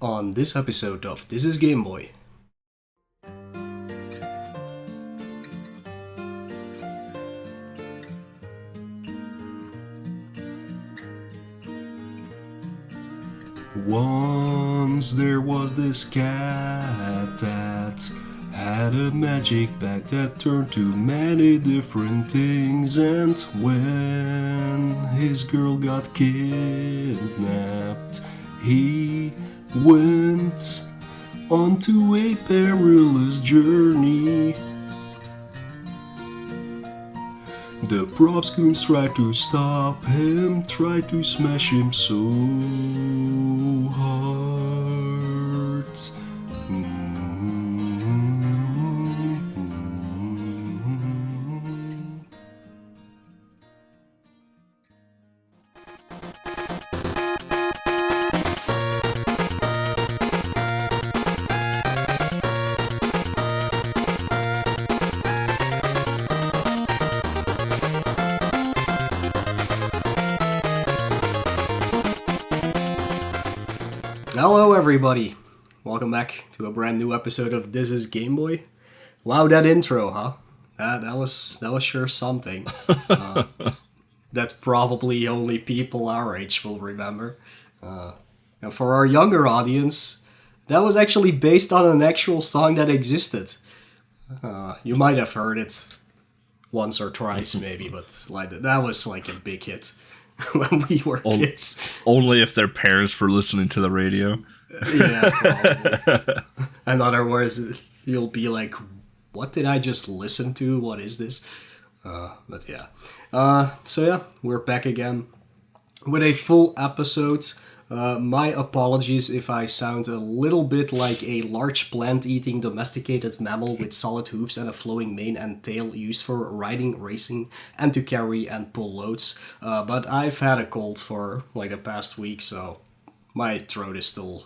on this episode of This is Game Boy. Once there was this cat that had a magic bag that turned to many different things, and when his girl got kidnapped, he went onto a perilous journey. The Profscoons tried to stop him, tried to smash him so hard. Hello everybody, welcome back to a brand new episode of This is Game Boy. Wow, that intro, huh? That was sure something. That probably only people our age will remember. And for our younger audience, that was actually based on an actual song that existed. You might have heard it once or twice maybe, but like that was like a big hit. When we were kids. Only if their parents were listening to the radio. Yeah, probably. In other words, you'll be like, what did I just listen to? What is this? But yeah. So yeah, we're back again with a full episode. My apologies if I sound a little bit like a large plant-eating domesticated mammal with solid hooves and a flowing mane and tail used for riding, racing, and to carry and pull loads. But I've had a cold for like the past week, so my throat is still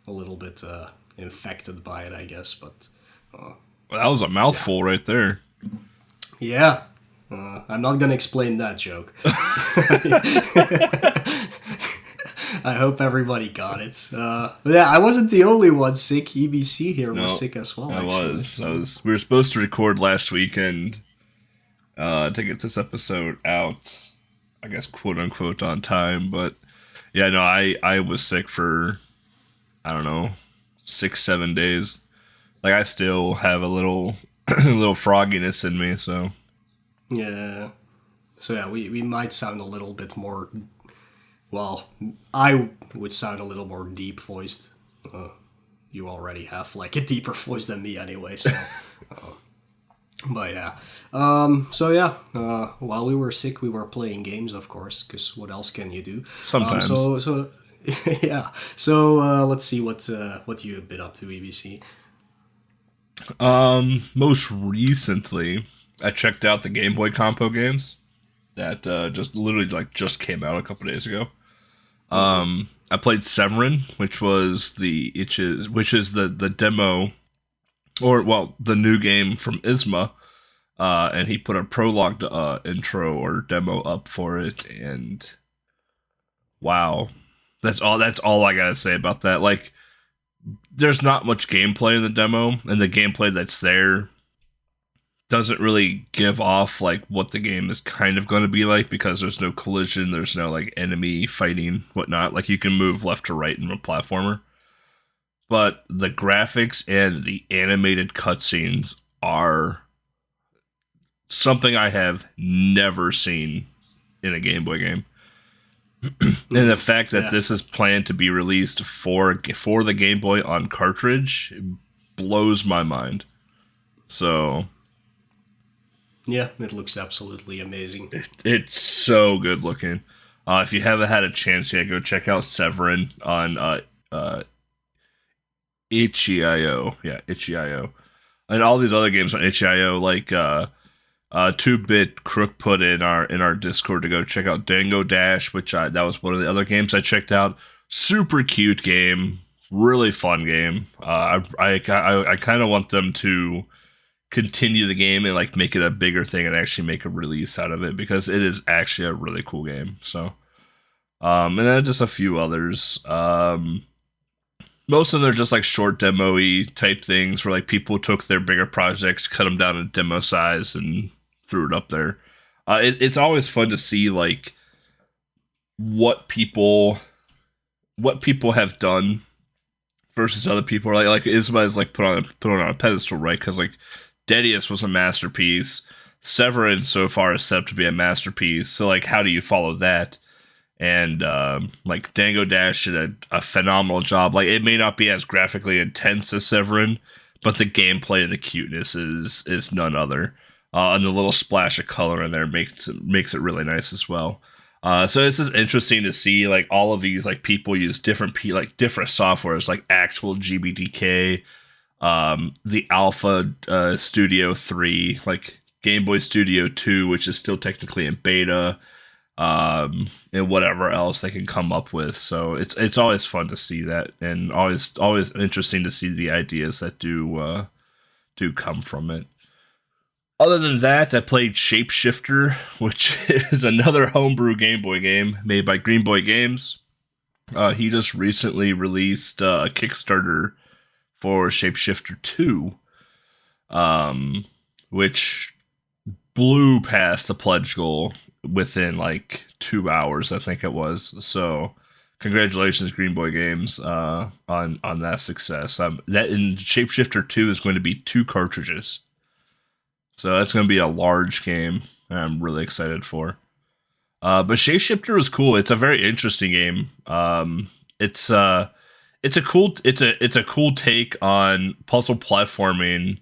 a little bit infected by it, I guess. But well, that was a mouthful right there. Yeah. I'm not gonna explain that joke. I hope everybody got it. Yeah, I wasn't the only one sick. EBC here was sick as well. I was. We were supposed to record last weekend to get this episode out, I guess, quote unquote, on time. But yeah, no, I was sick for, I don't know, 6-7 days. Like I still have a little little frogginess in me. So yeah. So yeah, we might sound a little bit more. Well, I would sound a little more deep voiced. You already have like a deeper voice than me anyway, so. But yeah. So yeah, while we were sick, we were playing games, of course, because what else can you do? Sometimes. So yeah. So let's see what you've been up to, EBC. Most recently, I checked out the Game Boy Compo games that just came out a couple days ago. I played Severin, which is the demo, or well, the new game from Isma, and he put a prologue intro or demo up for it, and wow, that's all I gotta say about that. Like, there's not much gameplay in the demo, and the gameplay that's there doesn't really give off like what the game is kind of going to be like, because there's no collision, there's no like enemy fighting, whatnot. Like you can move left to right in a platformer, but the graphics and the animated cutscenes are something I have never seen in a Game Boy game. And the fact that this is planned to be released for the Game Boy on cartridge blows my mind. So yeah, it looks absolutely amazing. It's so good looking. If you haven't had a chance yet, go check out Severin on itch.io. Yeah, itch.io. And all these other games on itch.io, like 2-Bit Crook put in our Discord to go check out Dango Dash, which that was one of the other games I checked out. Super cute game, really fun game. I kind of want them to continue the game and like make it a bigger thing and actually make a release out of it, because it is actually a really cool game. So and then just a few others. Most of them are just like short demo-y type things where like people took their bigger projects, cut them down to demo size, and threw it up there. It's always fun to see like what people have done versus other people. Like Isma's like put on a pedestal, right? Because like Dedius was a masterpiece. Severin so far is set up to be a masterpiece. So like, how do you follow that? And like Dango Dash did a phenomenal job. Like, it may not be as graphically intense as Severin, but the gameplay and the cuteness is none other. And the little splash of color in there makes it really nice as well. So this is interesting to see like all of these like people use different softwares like actual GBDK, the Alpha Studio 3, like Game Boy Studio 2, which is still technically in beta, and whatever else they can come up with. So it's always fun to see that, and always interesting to see the ideas that do come from it. Other than that, I played Shapeshifter, which is another homebrew Game Boy game made by Green Boy Games. He just recently released a Kickstarter for Shapeshifter 2, which blew past the pledge goal within like 2 hours, I think it was. So congratulations, Green Boy Games, on that success. That in Shapeshifter 2 is going to be 2 cartridges. So that's going to be a large game I'm really excited for. But Shapeshifter was cool. It's a very interesting game. It's a cool take on puzzle platforming,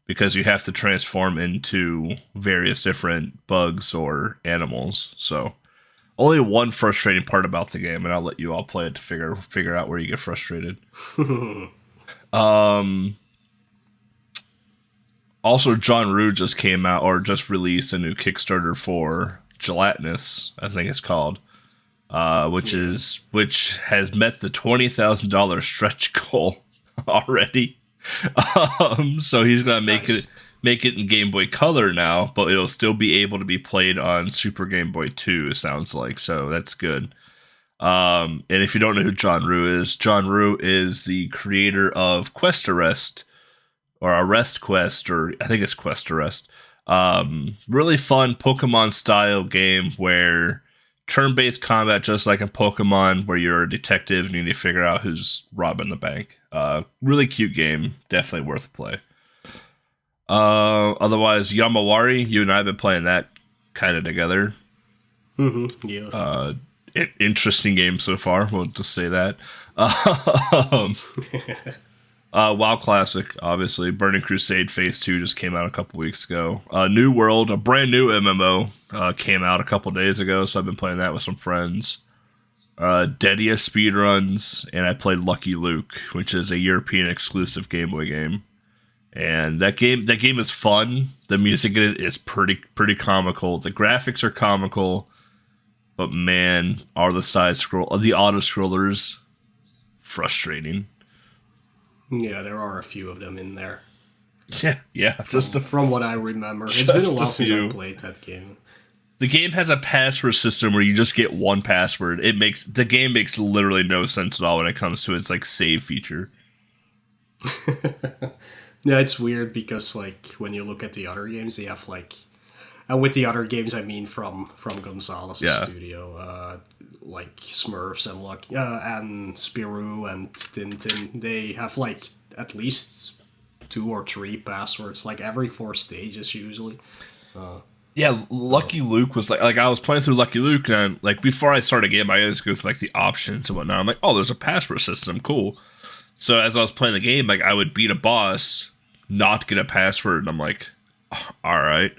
because you have to transform into various different bugs or animals. So only one frustrating part about the game, and I'll let you all play it to figure out where you get frustrated. Also, John Rue just came out, or just released a new Kickstarter for Gelatinous, I think it's called, which has met the $20,000 stretch goal already. So he's gonna make it in Game Boy Color now, but it'll still be able to be played on Super Game Boy 2. Sounds like, so that's good. And if you don't know who John Rue is the creator of Quest Arrest. Or Arrest Quest, or I think it's Quest Arrest. Really fun Pokemon-style game where turn-based combat, just like in Pokemon, where you're a detective and you need to figure out who's robbing the bank. Really cute game. Definitely worth a play. Otherwise, Yamawari, you and I have been playing that kind of together. Mm-hmm, yeah. Interesting game so far, we'll just say that. WoW Classic, obviously. Burning Crusade Phase 2 just came out a couple weeks ago. New World, a brand new MMO, came out a couple days ago, so I've been playing that with some friends. Dedia speedruns, and I played Lucky Luke, which is a European exclusive Game Boy game. And that game is fun. The music in it is pretty comical. The graphics are comical, but man, are the auto scrollers frustrating. Yeah, there are a few of them in there. Yeah. From what I remember. It's been a while since I played that game. The game has a password system where you just get one password. The game makes literally no sense at all when it comes to its like save feature. Yeah, it's weird because like when you look at the other games, they have like, and with the other games I mean from Gonzalez's studio, like Smurfs and and Spirou and Tintin, they have like at least 2 or 3 passwords, like every 4 stages usually. Lucky Luke was like I was playing through Lucky Luke, and like before I start a game, I always go through like the options and whatnot. I'm like, oh, there's a password system, cool. So as I was playing the game, like I would beat a boss, not get a password, and I'm like, all right.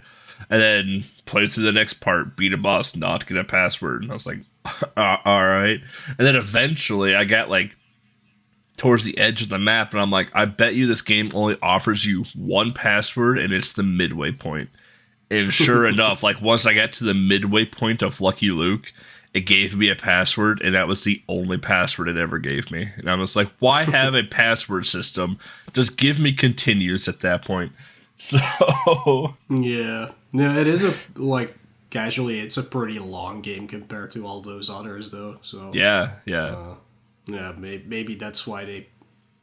And then play through the next part, beat a boss, not get a password, and I was like, all right. And then eventually I got like towards the edge of the map, and I'm like, I bet you this game only offers you one password, and it's the midway point. And sure enough, like once I got to the midway point of Lucky Luke, it gave me a password, and that was the only password it ever gave me. And I was like, why have a password system? Just give me continues at that point. So yeah, it is casually, it's a pretty long game compared to all those others, though. So yeah. Maybe that's why they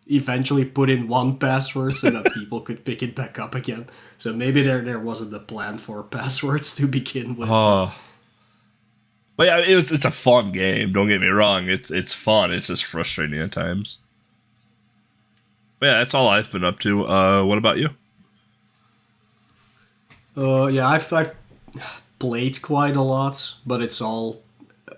eventually put in one password so that people could pick it back up again. So maybe there wasn't a plan for passwords to begin with. Oh. But yeah, it's a fun game. Don't get me wrong. It's fun. It's just frustrating at times. But yeah, that's all I've been up to. What about you? Yeah, I've played quite a lot, but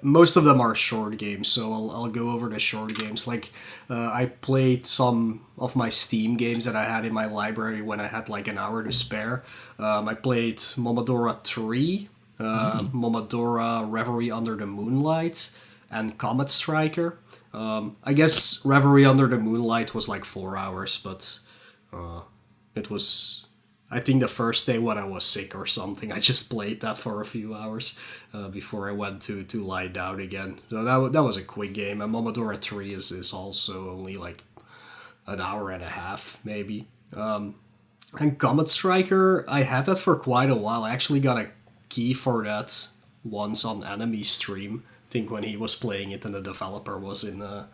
most of them are short games, so I'll go over the short games. Like, I played some of my Steam games that I had in my library when I had like an hour to spare. I played Momodora 3, Momodora Reverie Under the Moonlight, and Comet Striker. I guess Reverie Under the Moonlight was like 4 hours, but it was... I think the first day when I was sick or something, I just played that for a few hours before I went to lie down again. So that was a quick game. And Momodora 3 is also only like an hour and a half, maybe. And Comet Striker, I had that for quite a while. I actually got a key for that once on Enemy stream. I think when he was playing it and the developer was in the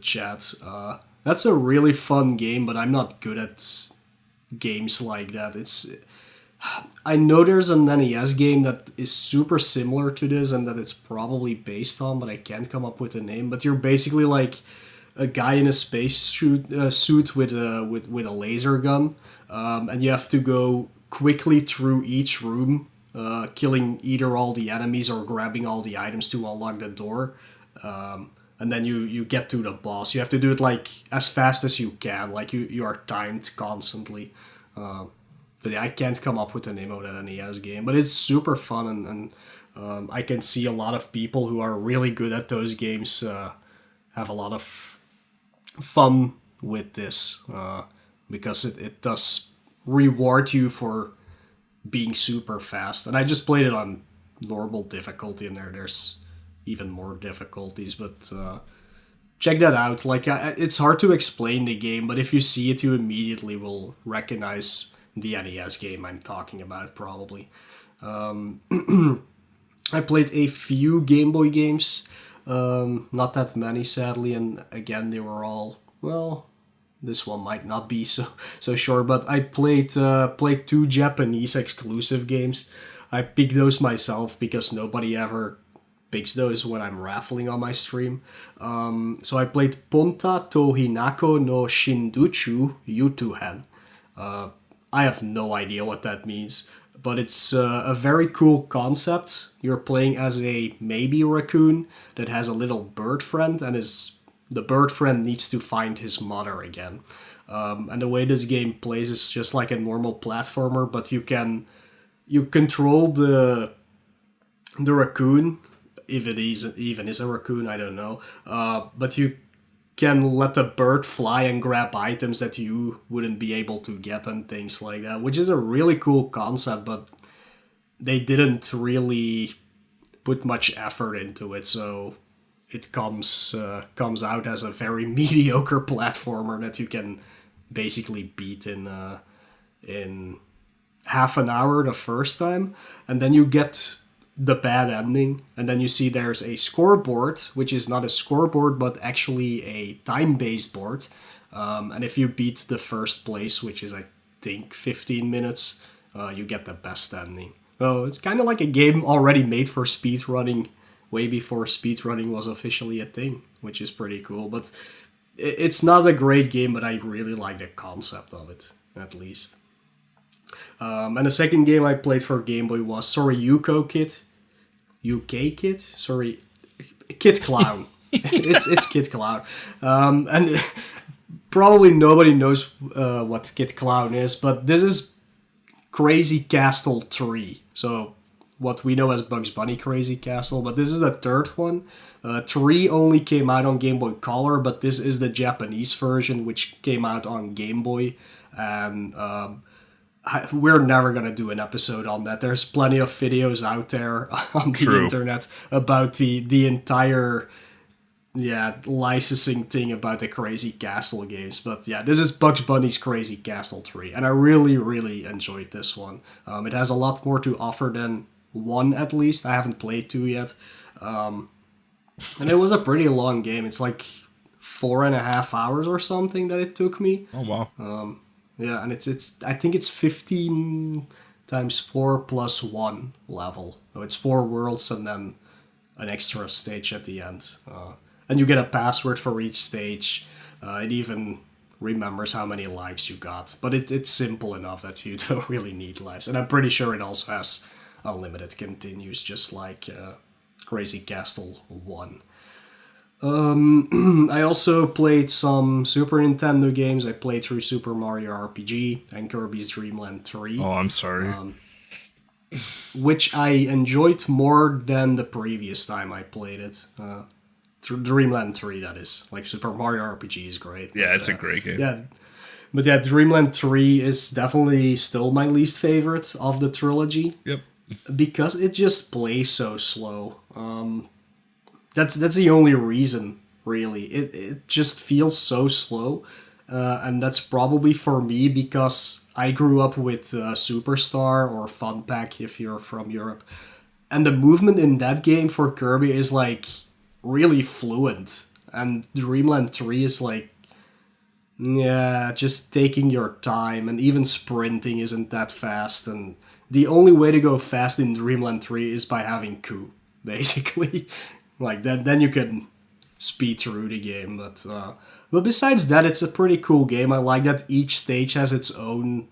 chat. That's a really fun game, but I'm not good at games like that. I know there's an NES game that is super similar to this and that it's probably based on, but I can't come up with a name. But you're basically like a guy in a space suit with a laser gun, and you have to go quickly through each room, killing either all the enemies or grabbing all the items to unlock the door. And then you get to the boss. You have to do it like as fast as you can. Like you are timed constantly. But yeah, I can't come up with the name of that NES game. But it's super fun, and I can see a lot of people who are really good at those games have a lot of fun with this. Because it does reward you for being super fast. And I just played it on normal difficulty, and there's even more difficulties, but check that out. Like, it's hard to explain the game, but if you see it, you immediately will recognize the NES game I'm talking about, probably. I played a few Game Boy games, not that many, sadly, and again, they were all, well, this one might not be so short, but I played 2 Japanese exclusive games. I picked those myself because nobody ever picks those when I'm raffling on my stream. So I played Ponta to Hinako no Shinduchu Yutuhen. I have no idea what that means, but it's a very cool concept. You're playing as a maybe raccoon that has a little bird friend, and the bird friend needs to find his mother again. And the way this game plays is just like a normal platformer, but you control the raccoon, if it even is a raccoon, I don't know. But you can let the bird fly and grab items that you wouldn't be able to get and things like that, which is a really cool concept, but they didn't really put much effort into it, so it comes out as a very mediocre platformer that you can basically beat in half an hour the first time, and then you get the bad ending, and then you see there's a scoreboard, which is not a scoreboard but actually a time-based board, and if you beat the first place, which is I think 15 minutes, you get the best ending. So it's kind of like a game already made for speedrunning, way before speedrunning was officially a thing, which is pretty cool. But it's not a great game, but I really like the concept of it, at least. And the second game I played for Game Boy was Sorryuko Kid. UK Kid? Sorry. Kid Clown. it's Kid Clown. And probably nobody knows what Kid Clown is, but this is Crazy Castle 3. So what we know as Bugs Bunny Crazy Castle, but this is the third one. 3 only came out on Game Boy Color, but this is the Japanese version, which came out on Game Boy. And we're never going to do an episode on that. There's plenty of videos out there on the internet about the entire licensing thing about the Crazy Castle games. But yeah, this is Bugs Bunny's Crazy Castle 3, and I really, really enjoyed this one. It has a lot more to offer than 1, at least. I haven't played 2 yet. And it was a pretty long game. It's like 4.5 hours or something that it took me. Oh wow. Yeah, and it's I think it's 15 times 4 plus 1 level. So it's 4 worlds and then an extra stage at the end. And you get a password for each stage. It even remembers how many lives you got. But it's simple enough that you don't really need lives. And I'm pretty sure it also has unlimited continues, just like Crazy Castle 1. I also played some Super Nintendo games. I played through Super Mario RPG and Kirby's Dream Land 3. Oh, I'm sorry. Which I enjoyed more than the previous time I played it. Through Dreamland 3, that is. Like, Super Mario RPG is great. Yeah, it's a great game. Yeah, but yeah, Dreamland 3 is definitely still my least favorite of the trilogy. Yep. Because it just plays so slow. That's the only reason, really. It just feels so slow, and that's probably for me because I grew up with Superstar or Fun Pack if you're from Europe, and the movement in that game for Kirby is like really fluent, and Dreamland 3 is like, yeah, just taking your time, and even sprinting isn't that fast, and the only way to go fast in Dreamland 3 is by having Coup, basically. Like, then you can speed through the game. But besides that, it's a pretty cool game. I like that each stage has its own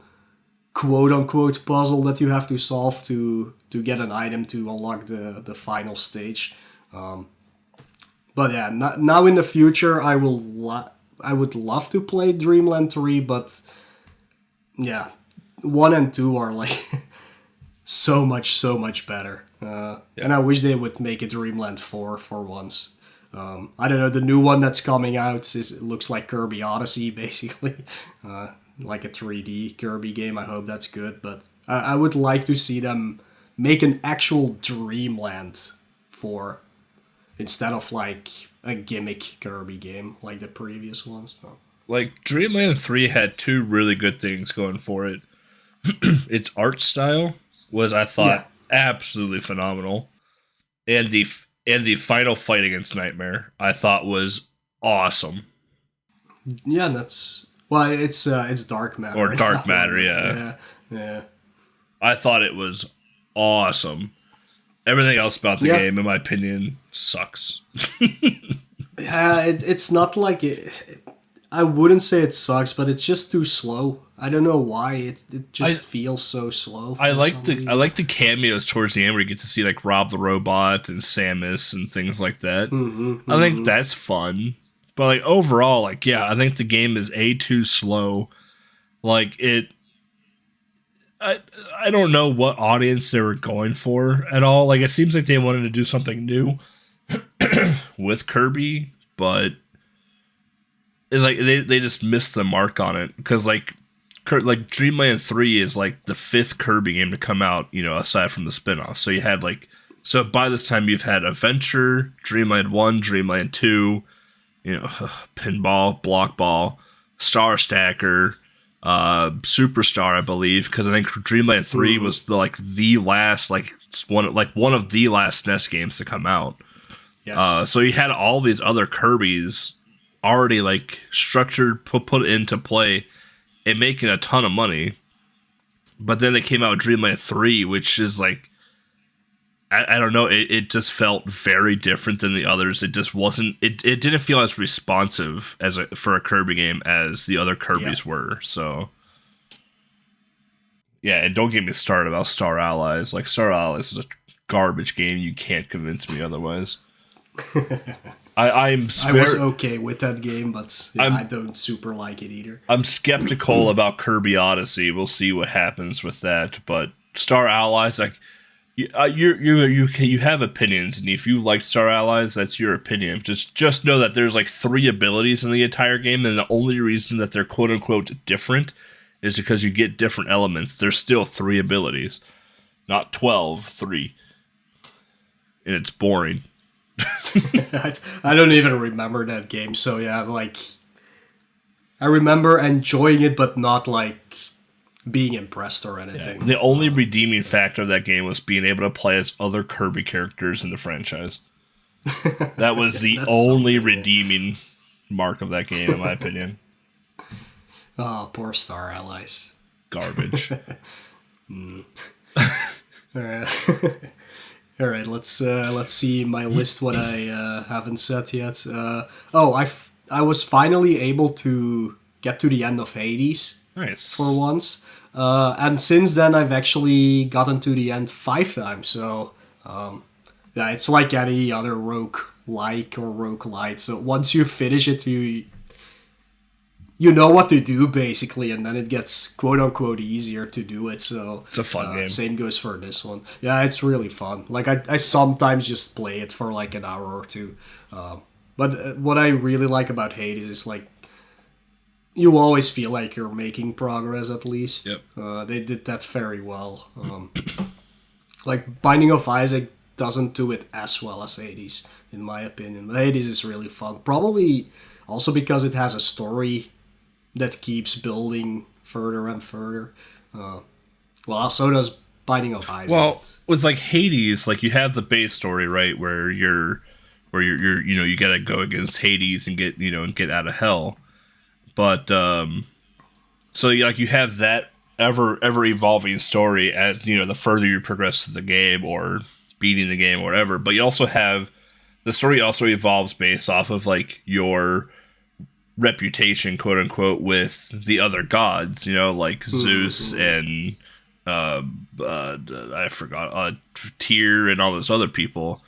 quote-unquote puzzle that you have to solve to get an item to unlock the final stage. But yeah, now in the future, I would love to play Dreamland 3, but yeah, 1 and 2 are like so much better. And I wish they would make it Dreamland 4 for once. I don't know, the new one that's coming out it looks like Kirby Odyssey, basically. Like a 3D Kirby game. I hope that's good, but I would like to see them make an actual Dreamland 4 instead of like a gimmick Kirby game like the previous ones. So. Like, Dreamland 3 had 2 really good things going for it. Its art style was, I thought, absolutely phenomenal. And the final fight against Nightmare, I thought, was awesome. Yeah, that's... Well, it's Dark Matter. Or Dark Matter, yeah. Yeah. I thought it was awesome. Everything else about the game, in my opinion, sucks. Yeah, it's not like it... I wouldn't say it sucks, but it's just too slow. I don't know why. It just feels so slow. I like the cameos towards the end where you get to see like Rob the Robot and Samus and things like that. I think that's fun. But like overall, like yeah, I think the game is too slow. Like it I don't know what audience they were going for at all. Like it seems like they wanted to do something new with Kirby, but like they just missed the mark on it because like Dreamland 3 is like the 5th Kirby game to come out, you know, aside from the spin-off. So you had like by this time you've had Adventure, Dreamland 1, Dreamland 2, you know, Pinball, Block Ball, Star Stacker, Superstar, I believe, because I think Dreamland 3 was the last one of the last NES games to come out. Yes. So you had all these other Kirbys already like structured, put into play, and making a ton of money. But then they came out with Dreamland 3, which is like, I don't know, it just felt very different than the others. It just wasn't, it didn't feel as responsive for a Kirby game as the other Kirbys were. So, yeah, and don't get me started about Star Allies. Like, Star Allies is a garbage game. You can't convince me otherwise. I was okay with that game, but I don't super like it either. I'm skeptical about Kirby Odyssey. We'll see what happens with that. But Star Allies, like you have opinions, and if you like Star Allies, that's your opinion. Just know that there's like 3 abilities in the entire game, and the only reason that they're quote unquote different is because you get different elements. There's still 3 abilities, not 12. 3, and it's boring. I don't even remember that game, so yeah, like I remember enjoying it, but not like being impressed or anything. Yeah. The only redeeming factor of that game was being able to play as other Kirby characters in the franchise. That was the only redeeming mark of that game, in my opinion. Oh, poor Star Allies. Garbage. Alright. Alright, let's see my list, what I haven't said yet. I was finally able to get to the end of Hades. Nice. For once. And since then, I've actually gotten to the end 5 times, so... yeah, it's like any other roguelike or roguelite. So once you finish it, you know what to do, basically, and then it gets quote-unquote easier to do it, so... It's a fun game. Same goes for this one. Yeah, it's really fun. Like, I sometimes just play it for, like, an hour or two. But what I really like about Hades is, like, you always feel like you're making progress, at least. Yep. They did that very well. Like, Binding of Isaac doesn't do it as well as Hades, in my opinion. But Hades is really fun. Probably also because it has a story that keeps building further and further. Well, so does Binding of Isaac. Well, with like Hades, like you have the base story, right, where you're you gotta go against Hades and get out of hell. But so like you have that ever evolving story as the further you progress through the game or beating the game or whatever. But you also have the story also evolves based off of like your reputation, quote unquote, with the other gods, like Zeus and I forgot Tyr and all those other people.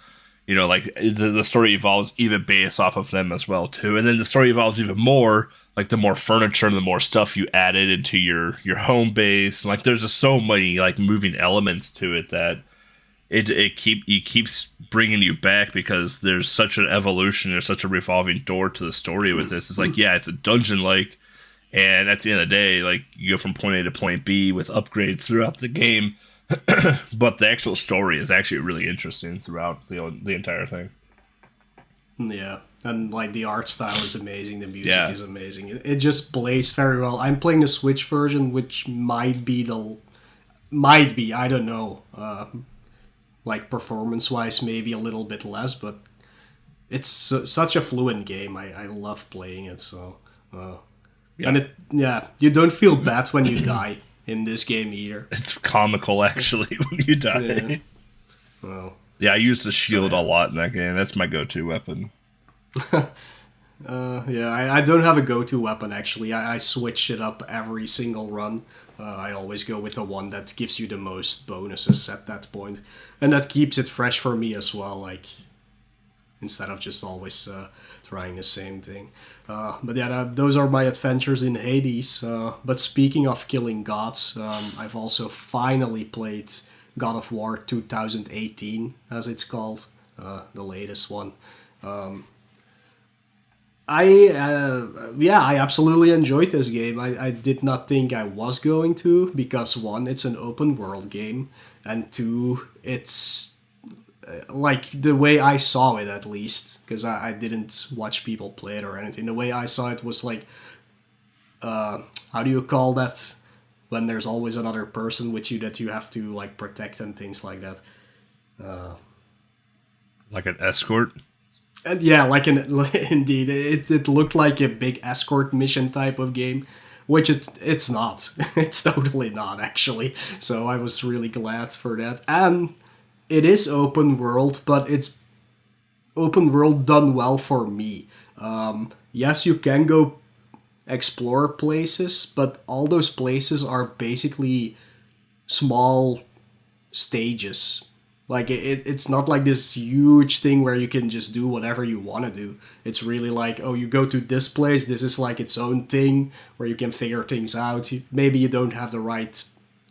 Like the story evolves even based off of them as well too, and then the story evolves even more like the more furniture and the more stuff you added into your home base. Like there's just so many like moving elements to it that it keeps bringing you back because there's such an evolution, there's such a revolving door to the story with this. It's like, yeah, it's a dungeon like, and at the end of the day, like you go from point A to point B with upgrades throughout the game, but the actual story is actually really interesting throughout the entire thing. Yeah, and like the art style is amazing, the music is amazing. It just plays very well. I'm playing the Switch version, which might be I don't know. Like performance-wise, maybe a little bit less, but it's such a fluent game. I love playing it. So, and you don't feel bad when you die in this game either. It's comical actually when you die. Yeah. Well, yeah, I use the shield a lot in that game. That's my go-to weapon. I don't have a go-to weapon actually. I switch it up every single run. I always go with the one that gives you the most bonuses at that point. And that keeps it fresh for me as well, like, instead of just always trying the same thing. But yeah, those are my adventures in Hades. But speaking of killing gods, I've also finally played God of War 2018, as it's called, the latest one. I absolutely enjoyed this game. I did not think I was going to, because 1, it's an open world game, and 2, it's like the way I saw it, at least, because I didn't watch people play it or anything. The way I saw it was like, how do you call that? When there's always another person with you that you have to like protect and things like that. Like an escort? Yeah, indeed, it looked like a big escort mission type of game, which it's not. It's totally not, actually. So I was really glad for that. And it is open world, but it's open world done well for me. Yes, you can go explore places, but all those places are basically small stages. Like, it's not like this huge thing where you can just do whatever you want to do. It's really like, oh, you go to this place, this is like its own thing, where you can figure things out. Maybe you don't have the right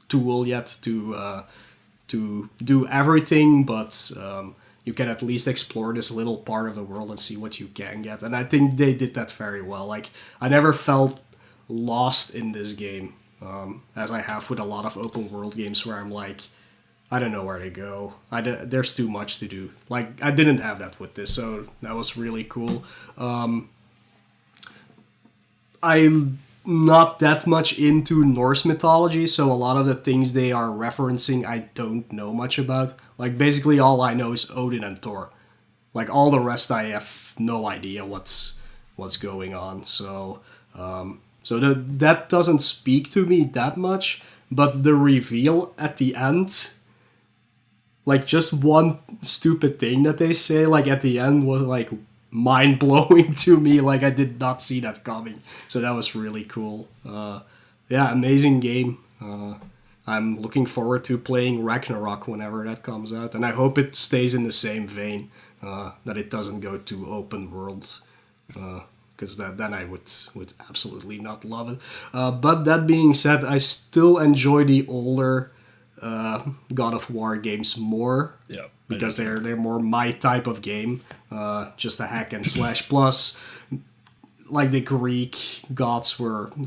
tool yet to do everything, but you can at least explore this little part of the world and see what you can get. And I think they did that very well. Like, I never felt lost in this game, as I have with a lot of open world games where I'm like, I don't know where to go. There's too much to do. Like, I didn't have that with this, so that was really cool. I'm not that much into Norse mythology, so a lot of the things they are referencing I don't know much about. Like, basically all I know is Odin and Thor. Like, all the rest I have no idea what what's going on. So that doesn't speak to me that much, but the reveal at the end, like just one stupid thing that they say like at the end was like mind-blowing to me. Like I did not see that coming, so that was really cool. Yeah, amazing game. I'm looking forward to playing Ragnarok whenever that comes out, and I hope it stays in the same vein, that it doesn't go to open world, because then I would absolutely not love it. But that being said, I still enjoy the older God of War games more, because they're more my type of game, just a hack and slash. Plus, like the Greek gods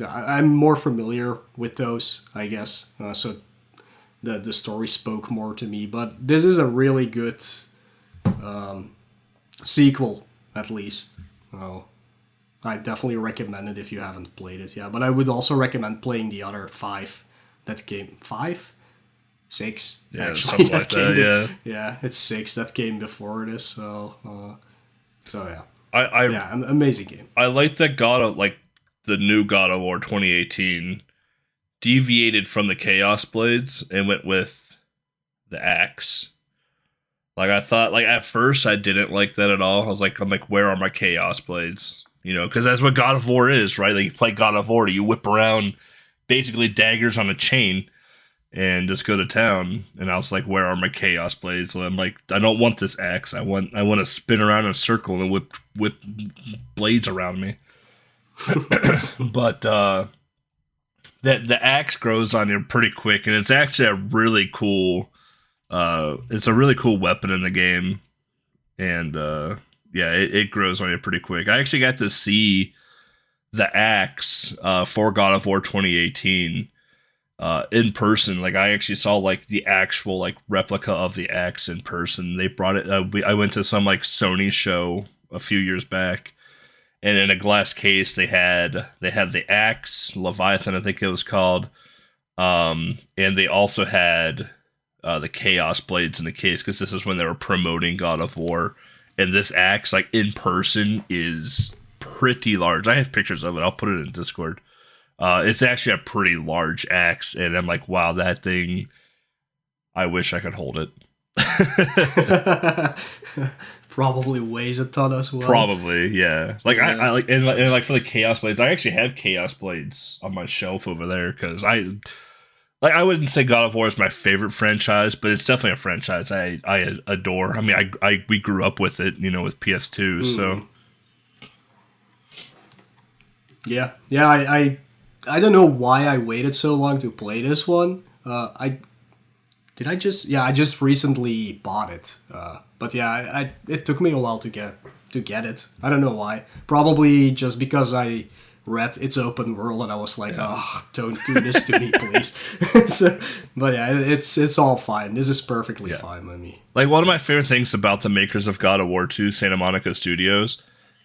I'm more familiar with those, I guess. So the story spoke more to me. But this is a really good sequel, at least. I definitely recommend it if you haven't played it. Yeah, but I would also recommend playing the other 5 that came. 5? 6? Yeah, actually, something like that. Yeah, it's 6 that came before this. So yeah. An amazing game. I like that the new God of War 2018 deviated from the Chaos Blades and went with the axe. Like I thought, like at first I didn't like that at all. I'm like, where are my Chaos Blades? You know, because that's what God of War is, right? Like you play God of War, you whip around basically daggers on a chain and just go to town. And I was like, where are my Chaos Blades? And I'm like, I don't want this axe. I want to spin around in a circle and whip blades around me. But the axe grows on you pretty quick, and it's actually a really cool weapon in the game. And it grows on you pretty quick. I actually got to see the axe for God of War 2018 in person. Like I actually saw like the actual like replica of the axe in person. They brought it. I went to some like Sony show a few years back, and in a glass case they had the axe Leviathan, I think it was called, and they also had the Chaos Blades in the case, because this is when they were promoting God of War. And this axe, like in person, is pretty large. I have pictures of it. I'll put it in Discord. It's actually a pretty large axe, and I'm like, wow, that thing. I wish I could hold it. Probably weighs a ton as well. Probably, yeah. Like yeah. I like and like for the Chaos Blades, I actually have Chaos Blades on my shelf over there, because I wouldn't say God of War is my favorite franchise, but it's definitely a franchise I adore. I mean, we grew up with it, you know, with PS2, so. Yeah, I don't know why I waited so long to play this one. I just recently bought it. But yeah, it took me a while to get it. I don't know why. Probably just because I read It's Open World and I was like, oh, don't do this to me, please. But yeah, it's all fine. This is perfectly fine with me. Like, one of my favorite things about the makers of God of War 2, Santa Monica Studios,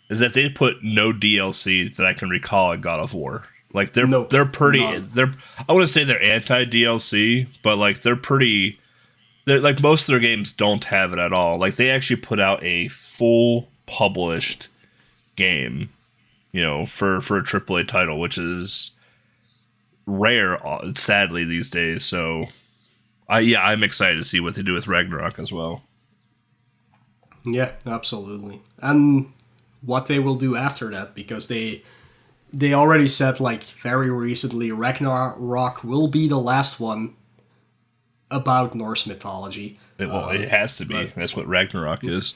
is that they put no DLC that I can recall in God of War. Like they're pretty. I wouldn't say they're anti DLC, but like they're like most of their games don't have it at all. Like they actually put out a full published game, you know, for a AAA title, which is rare, sadly, these days. So, I'm excited to see what they do with Ragnarok as well. Yeah, absolutely, and what they will do after that, because they already said, like, very recently, Ragnarok will be the last one about Norse mythology. It has to be. That's what Ragnarok is.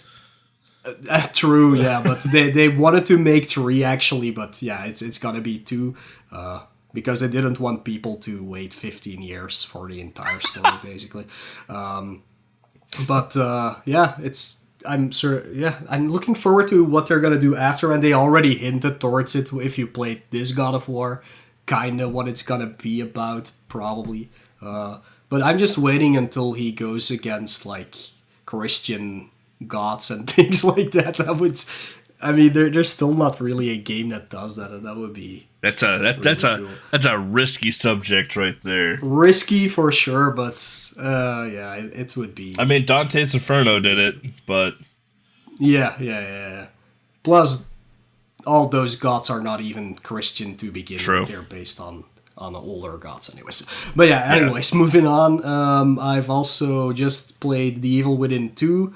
True, yeah, but they wanted to make 3 actually, but yeah, it's gonna be 2, because they didn't want people to wait 15 years for the entire story, basically. I'm looking forward to what they're gonna do after, and they already hinted towards it. If you played this God of War, kind of what it's gonna be about, probably. But I'm just waiting until he goes against like Christian gods and things like that. There's still not really a game that does that, and that would be that's a risky subject right there. Risky for sure, but it would be. I mean, Dante's Inferno did it, but yeah. Plus, all those gods are not even Christian to begin True. with. They're based on older gods anyways. But yeah, anyways, moving on. I've also just played The Evil Within 2.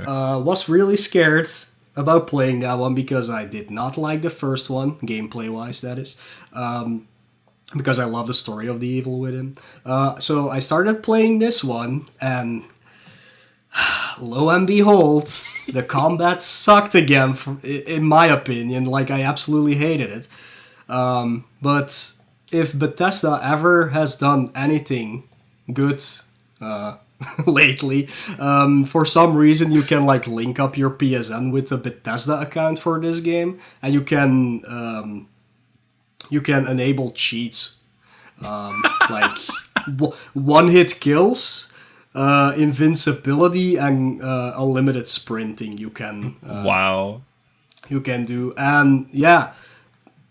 Was really scared about playing that one because I did not like the first one, gameplay-wise, that is. Because I love the story of The Evil Within. So I started playing this one, and lo and behold, the combat sucked again, in my opinion. Like, I absolutely hated it. But if Bethesda ever has done anything good lately, for some reason you can like link up your PSN with a Bethesda account for this game, and you can enable cheats, like one-hit kills, invincibility, and unlimited sprinting. You can Wow. you can do, and yeah.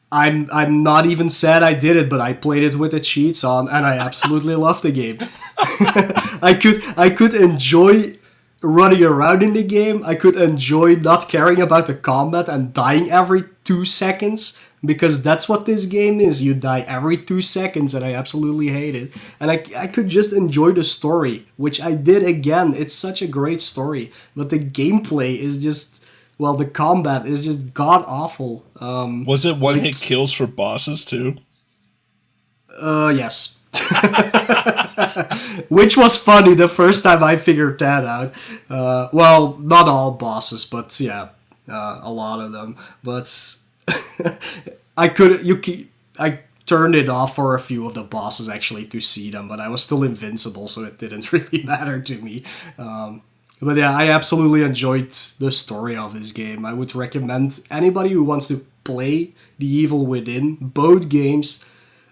I'm not even sad I did it, but I played it with the cheats on, and I absolutely loved the game. I could enjoy running around in the game. I could enjoy not caring about the combat and dying every 2 seconds, because that's what this game is. You die every 2 seconds, and I absolutely hate it. And I could just enjoy the story, which I did again. It's such a great story, but the gameplay is just... Well, the combat is just god-awful. Was it one-hit kills for bosses, too? Yes. Which was funny the first time I figured that out. Well, not all bosses, but yeah, a lot of them. But I turned it off for a few of the bosses, actually, to see them, but I was still invincible, so it didn't really matter to me. But yeah, I absolutely enjoyed the story of this game. I would recommend anybody who wants to play The Evil Within, both games.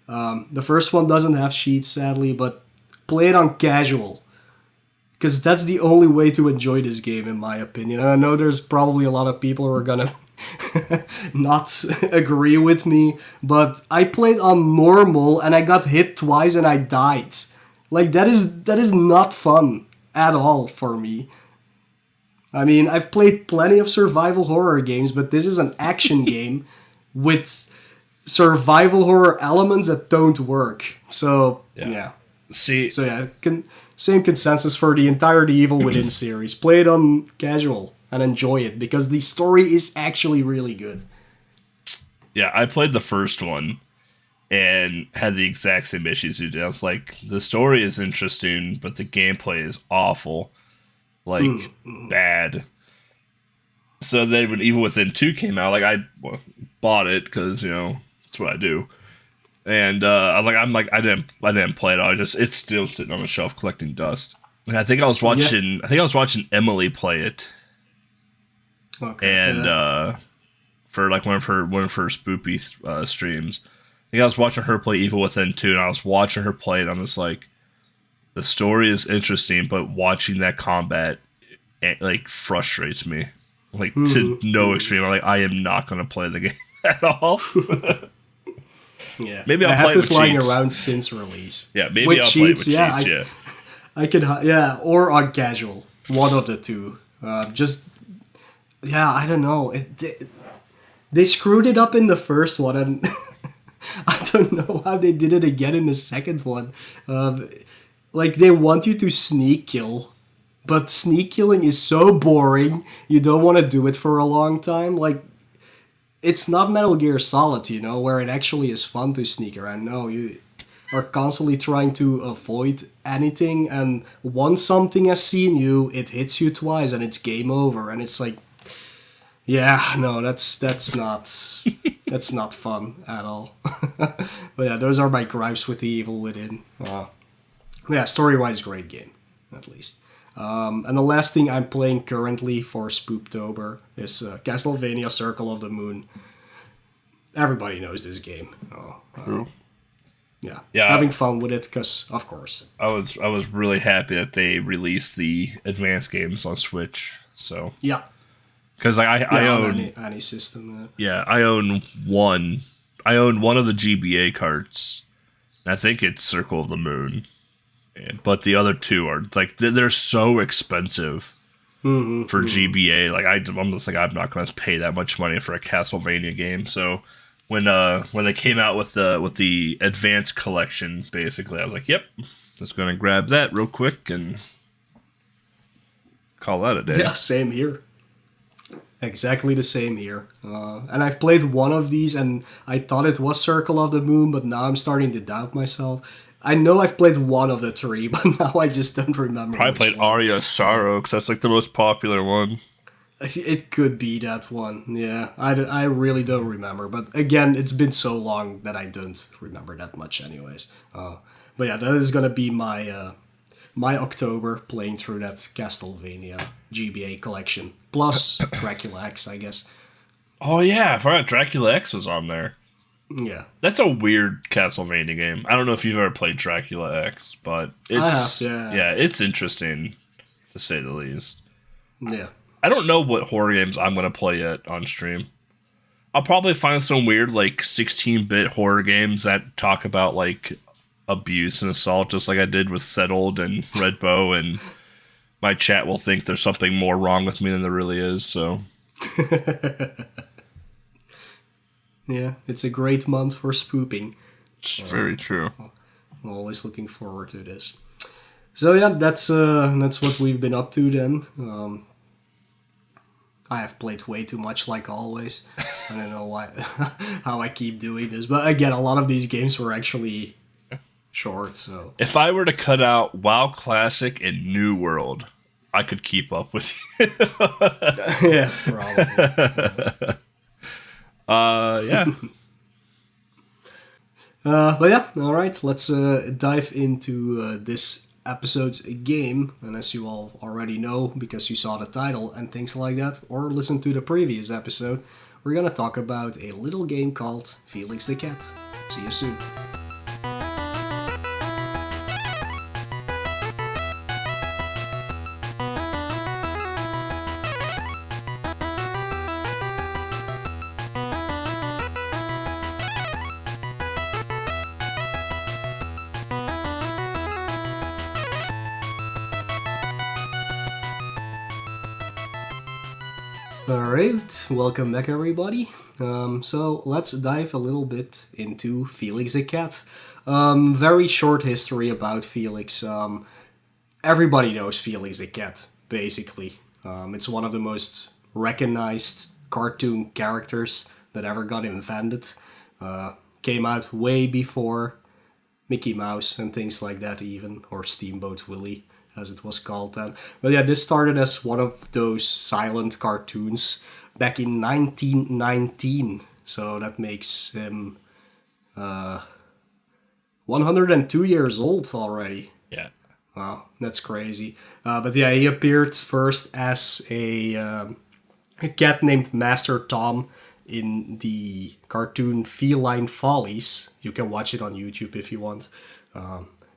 The first one doesn't have cheats, sadly, but play it on casual. Because that's the only way to enjoy this game, in my opinion. And I know there's probably a lot of people who are gonna not agree with me, but I played on normal and I got hit twice and I died. Like, that is not fun at all for me. I mean, I've played plenty of survival horror games, but this is an action game with survival horror elements that don't work. So, yeah. See, So, yeah, same consensus for the entire The Evil Within series. Play it on casual and enjoy it, because the story is actually really good. yeah, I played the first one and had the exact same issues you did. I was like, the story is interesting, but the gameplay is awful. Like, bad. So then when Evil Within 2 came out, like, I bought it because, you know, that's what I do. And I didn't play it all. It's still sitting on the shelf collecting dust. And I think I was watching Emily play it. Okay. And for like one of her spoopy streams. I think I was watching her play Evil Within 2, and I was watching her play it. I'm just like, the story is interesting, but watching that combat, it, like, frustrates me, like, to no extreme. I'm like, I am not going to play the game at all. Yeah, maybe I'll I play have this with lying cheats. around since release. Yeah, maybe with I'll cheats, play with cheats. Yeah, I could, or on casual, one of the two. I don't know. They screwed it up in the first one, and I don't know how they did it again in the second one. Like, they want you to sneak kill, but sneak killing is so boring, you don't want to do it for a long time. Like, it's not Metal Gear Solid, you know, where it actually is fun to sneak around. No, you are constantly trying to avoid anything, and once something has seen you, it hits you twice and it's game over. And it's like, yeah, no, that's not that's not fun at all. But yeah, those are my gripes with The Evil Within. Yeah, story-wise, great game, at least. And the last thing I'm playing currently for Spooptober is Castlevania Circle of the Moon. Everybody knows this game. True. Yeah, Yeah. having fun with it, because, of course. I was really happy that they released the advanced games on Switch. So Yeah. because like I on own any system. I own one. I own one of the GBA carts. And I think it's Circle of the Moon. But the other two are like they're so expensive. for GBA. Like I'm just like, I'm not going to pay that much money for a Castlevania game. So when they came out with the Advanced Collection, basically, I was like, yep, just going to grab that real quick and call that a day. Yeah, same here. Exactly the same here. And I've played one of these, and I thought it was Circle of the Moon, but now I'm starting to doubt myself. I know I've played one of the three, but now I just don't remember. Probably played Aria of Sorrow, because that's like the most popular one. It could be that one, yeah. I really don't remember, but again, it's been so long that I don't remember that much anyways. But yeah, that is gonna be my October, playing through that Castlevania GBA collection. Plus Dracula X, I guess. Oh yeah, I forgot Dracula X was on there. Yeah. That's a weird Castlevania game. I don't know if you've ever played Dracula X, but it's it's interesting, to say the least. Yeah. I don't know what horror games I'm going to play yet on stream. I'll probably find some weird, like, 16-bit horror games that talk about, like, abuse and assault, just like I did with Settled and Red Bow, and my chat will think there's something more wrong with me than there really is, so... Yeah, it's a great month for spooping. It's very true. I'm always looking forward to this. So yeah, that's what we've been up to then. I have played way too much, like always. I don't know why, how I keep doing this, but again, a lot of these games were actually short. So if I were to cut out WoW Classic and New World, I could keep up with you. Yeah, probably. Yeah. But yeah, all right. Let's dive into this episode's game. And as you all already know, because you saw the title and things like that, or listened to the previous episode, we're gonna talk about a little game called Felix the Cat. See you soon. Alright, welcome back everybody. So let's dive a little bit into Felix the Cat. Very short history about Felix. Everybody knows Felix the Cat, basically. It's one of the most recognized cartoon characters that ever got invented. Came out way before Mickey Mouse and things like that even, or Steamboat Willie, as it was called then. But yeah, this started as one of those silent cartoons back in 1919. So that makes him 102 years old already. Yeah. Wow, that's crazy. But yeah, he appeared first as a cat named Master Tom in the cartoon Feline Follies. You can watch it on YouTube if you want.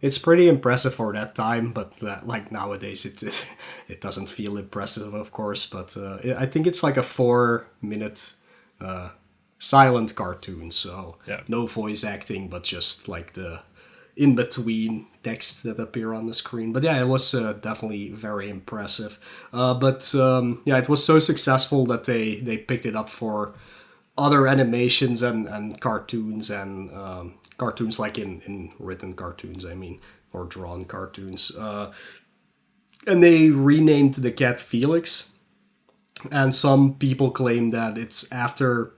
It's pretty impressive for that time, but like nowadays it doesn't feel impressive, of course. But I think it's like a 4-minute silent cartoon, so yeah. No voice acting, but just like the in-between text that appear on the screen. But yeah, it was definitely very impressive. But yeah, it was so successful that they picked it up for other animations and cartoons and cartoons like in written cartoons, I mean, or drawn cartoons. And they renamed the cat Felix. And some people claim that it's after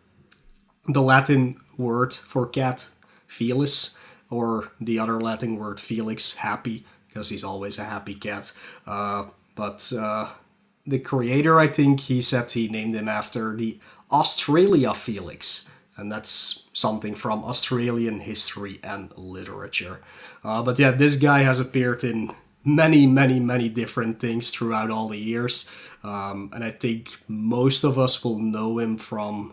the Latin word for cat, Felis, or the other Latin word Felix, happy, because he's always a happy cat. But the creator, I think, he said he named him after the Australia Felix. And that's something from Australian history and literature. But yeah, this guy has appeared in many different things throughout all the years. And I think most of us will know him from,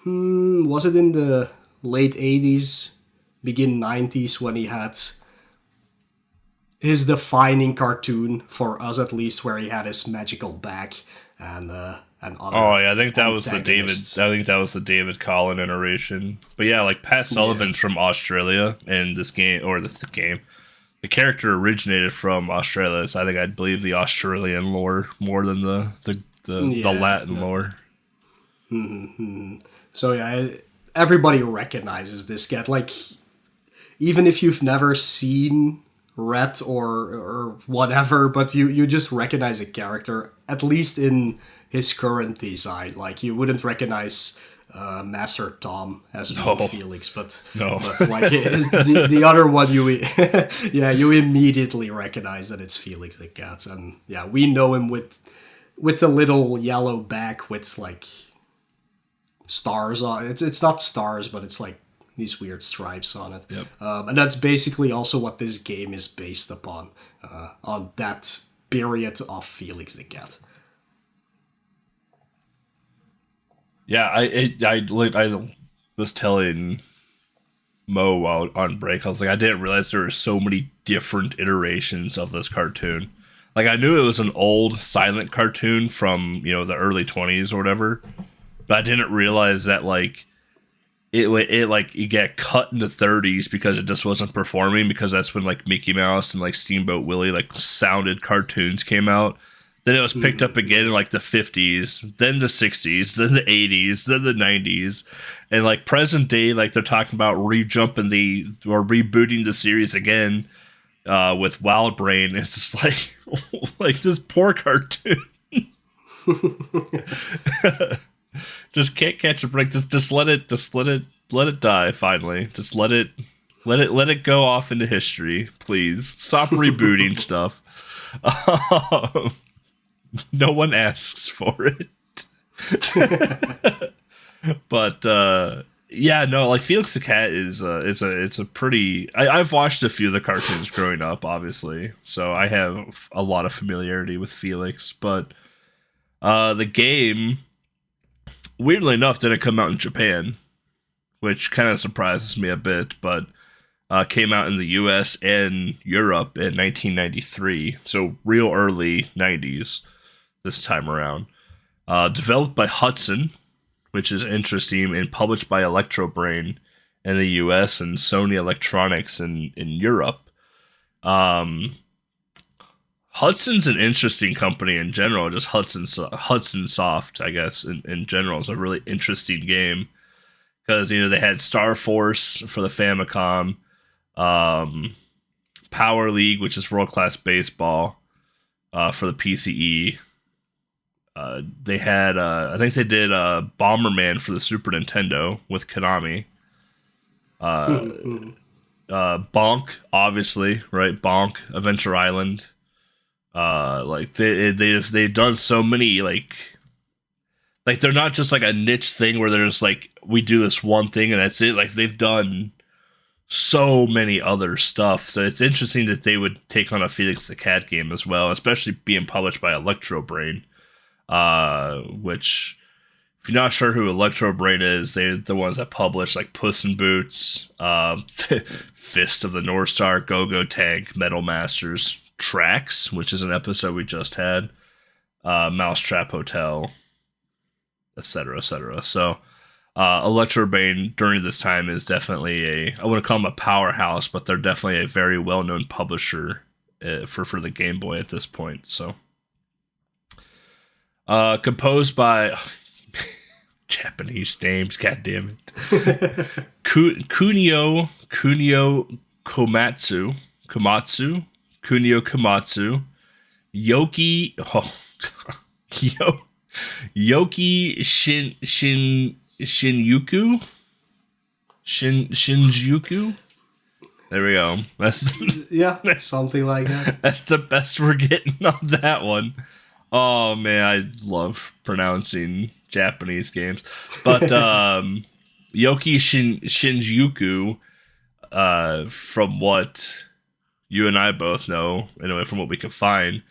was it in the late 80s, begin 90s, when he had his defining cartoon, for us at least, where he had his magical bag and other. Oh yeah, I think that was the David Collin iteration. But yeah, like Pat Sullivan's from Australia in this game, or the game. the character originated from Australia, so I think I'd believe the Australian lore more than the Latin lore. So yeah, everybody recognizes this cat. Like, even if you've never seen Red or whatever, but you just recognize a character, at least in his current design. Like, you wouldn't recognize Master Tom as Felix, but like the other one, you immediately recognize that it's Felix the cat, and yeah, we know him with the little yellow back with like stars on it. It's not stars, but it's like these weird stripes on it. Yep. And that's basically also what this game is based upon, on that period of Felix the cat. Yeah, I was telling Mo while on break, I was like, I didn't realize there were so many different iterations of this cartoon. Like, I knew it was an old silent cartoon from, the early 20s or whatever, but I didn't realize that, like, it got cut into 30s because it just wasn't performing, because that's when, like, Mickey Mouse and, like, Steamboat Willie, like, sounded cartoons came out. Then it was picked up again in like the 50s, then the 60s, then the 80s, then the 90s. And like present day, like they're talking about rebooting the series again with Wild Brain. It's just like this poor cartoon. Just can't catch a break. Just let it die finally. Just let it go off into history, please. Stop rebooting stuff. No one asks for it. But like Felix the Cat is it's a pretty. I've watched a few of the cartoons growing up, obviously, so I have a lot of familiarity with Felix. But the game, weirdly enough, didn't come out in Japan, which kind of surprises me a bit. But came out in the U.S. and Europe in 1993, so real early 90s. This time around. Developed by Hudson, which is interesting, and published by Electrobrain in the US and Sony Electronics in Europe. Hudson's an interesting company in general. Just Hudson Soft, I guess, in general, is a really interesting game. Because, they had Star Force for the Famicom, Power League, which is World Class Baseball, for the PCE. They had, I think they did Bomberman for the Super Nintendo with Konami. Bonk, obviously, right? Bonk, Adventure Island. Like they've done so many like they're not just like a niche thing where they're just like, we do this one thing and that's it. Like they've done so many other stuff. So it's interesting that they would take on a Felix the Cat game as well, especially being published by Electrobrain. Which, if you're not sure who Electrobrain is, they're the ones that publish like Puss in Boots, Fist of the North Star, Go-Go Tank, Metal Masters, Tracks, which is an episode we just had, Mousetrap Hotel, etc., etc. So, Electrobrain during this time is definitely I wouldn't call them a powerhouse, but they're definitely a very well-known publisher for the Game Boy at this point. So. Composed by Japanese names, goddammit. Kunio Komatsu, Kunio Komatsu, Yoki Shinjuku. There we go. That's something like that. That's the best we're getting on that one. Oh man, I love pronouncing Japanese games. But Yoki Shinjuku, from what you and I both know, anyway, from what we can find,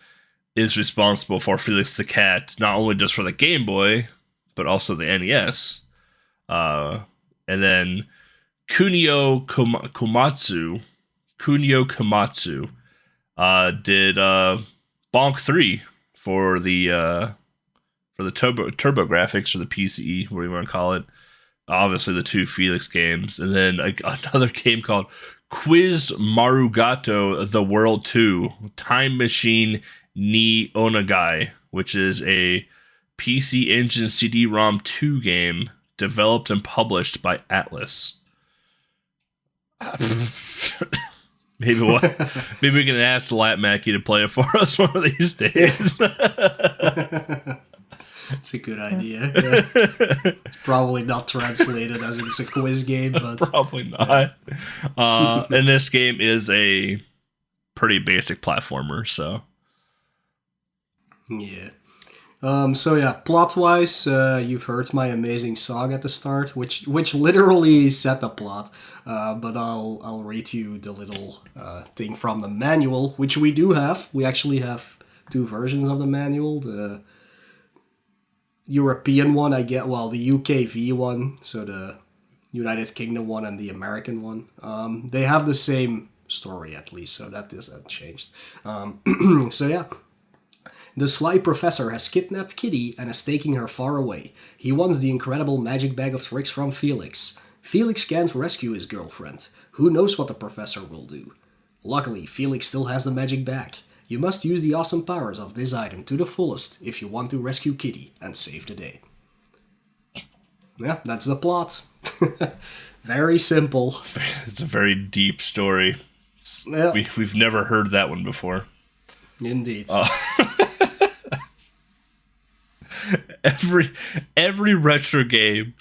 is responsible for Felix the Cat, not only just for the Game Boy, but also the NES. And then Kunio Komatsu did Bonk 3 for the Turbo Graphics, or the PCE, whatever you want to call it. Obviously, the two Felix games, and then another game called Quiz Marugato The World 2 Time Machine ni Onagai, which is a PC Engine CD-ROM 2 game developed and published by Atlas. Maybe we can ask Lat Mackey to play it for us one of these days. It's a good idea. Yeah. It's probably not translated as it's a quiz game, but probably not. And this game is a pretty basic platformer, so yeah. Plot-wise, you've heard my amazing song at the start, which literally set the plot. But I'll read you the little thing from the manual, which we do have. We actually have 2 versions of the manual. The European one, the UKV one, so the United Kingdom one and the American one. They have the same story at least, so that isn't changed. The sly professor has kidnapped Kitty and is taking her far away. He wants the incredible magic bag of tricks from Felix. Felix can't rescue his girlfriend. Who knows what the professor will do? Luckily, Felix still has the magic bag. You must use the awesome powers of this item to the fullest if you want to rescue Kitty and save the day. Yeah, that's the plot. Very simple. It's a very deep story. Yeah. We've never heard that one before. Indeed. Every retro game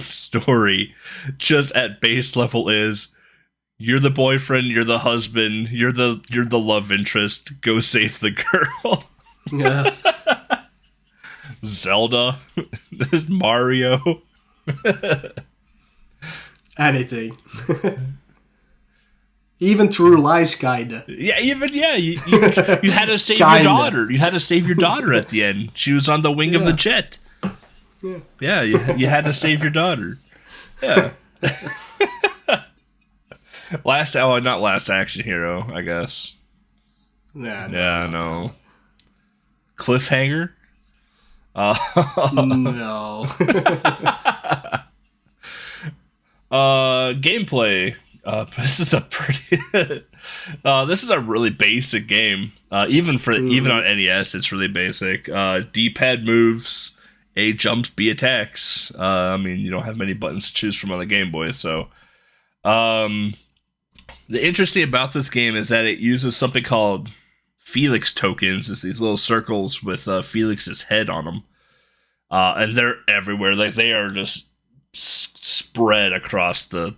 story, just at base level is you're the boyfriend, you're the husband, you're the love interest. Go save the girl. Yeah. Zelda, Mario, anything. Even True Lies, kinda. Yeah, you had to save your daughter. You had to save your daughter at the end. She was on the wing of the jet. Yeah, you had to save your daughter. Yeah. Not Last Action Hero, I guess. No. Cliffhanger? No. Gameplay. This is a really basic game. Even on NES, it's really basic. D-pad moves, A jumps, B attacks. You don't have many buttons to choose from on the Game Boy, so. The interesting about this game is that it uses something called Felix Tokens. It's these little circles with Felix's head on them. And they're everywhere. Like, they are just spread across the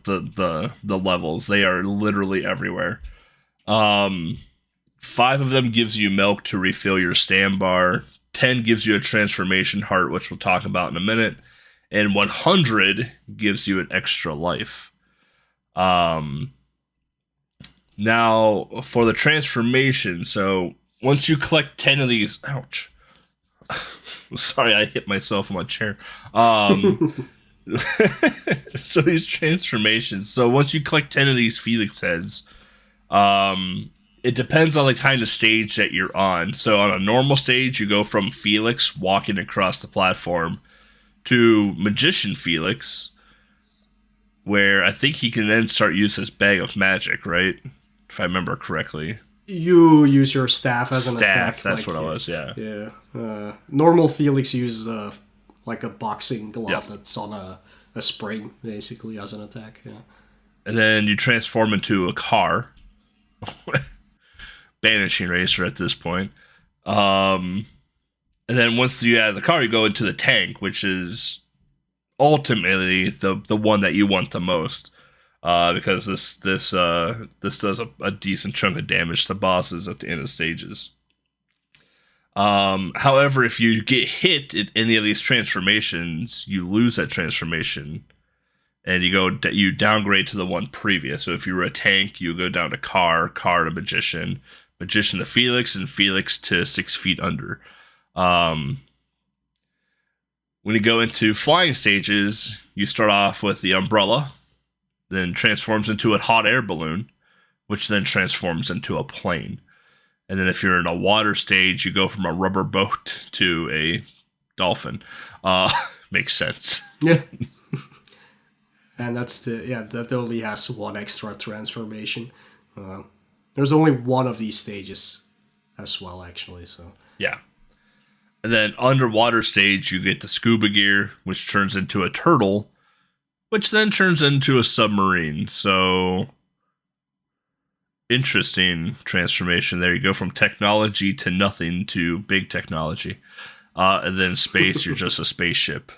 levels. They are literally everywhere. 5 of them gives you milk to refill your stand bar. 10 gives you a transformation heart, which we'll talk about in a minute. And 100 gives you an extra life. Now, for the transformation, so once you collect 10 of these... Ouch. Sorry, I hit myself on my chair. So these transformations. So once you collect 10 of these Felix heads, it depends on the kind of stage that you're on. So on a normal stage, you go from Felix walking across the platform to Magician Felix, where I think he can then start using his bag of magic, right? If I remember correctly. You use your staff as an attack. That's what it was, yeah. Yeah. Normal Felix uses a boxing glove that's on a spring, basically, as an attack, yeah. And then you transform into a car. Banishing Racer at this point. And then once you add the car, you go into the tank, which is ultimately the one that you want the most. Because this does a decent chunk of damage to bosses at the end of stages. However, if you get hit in any of these transformations, you lose that transformation, and you downgrade to the one previous. So if you were a tank, you go down to car to magician to Felix, and Felix to 6 feet under. When you go into flying stages, you start off with the umbrella, then transforms into a hot air balloon, which then transforms into a plane. And then if you're in a water stage, you go from a rubber boat to a dolphin. Makes sense. Yeah. And that only has one extra transformation. There's only one of these stages as well, actually. So Yeah. And then underwater stage, you get the scuba gear, which turns into a turtle, which then turns into a submarine. So interesting transformation there. You go from technology to nothing to big technology. And then space, you're just a spaceship.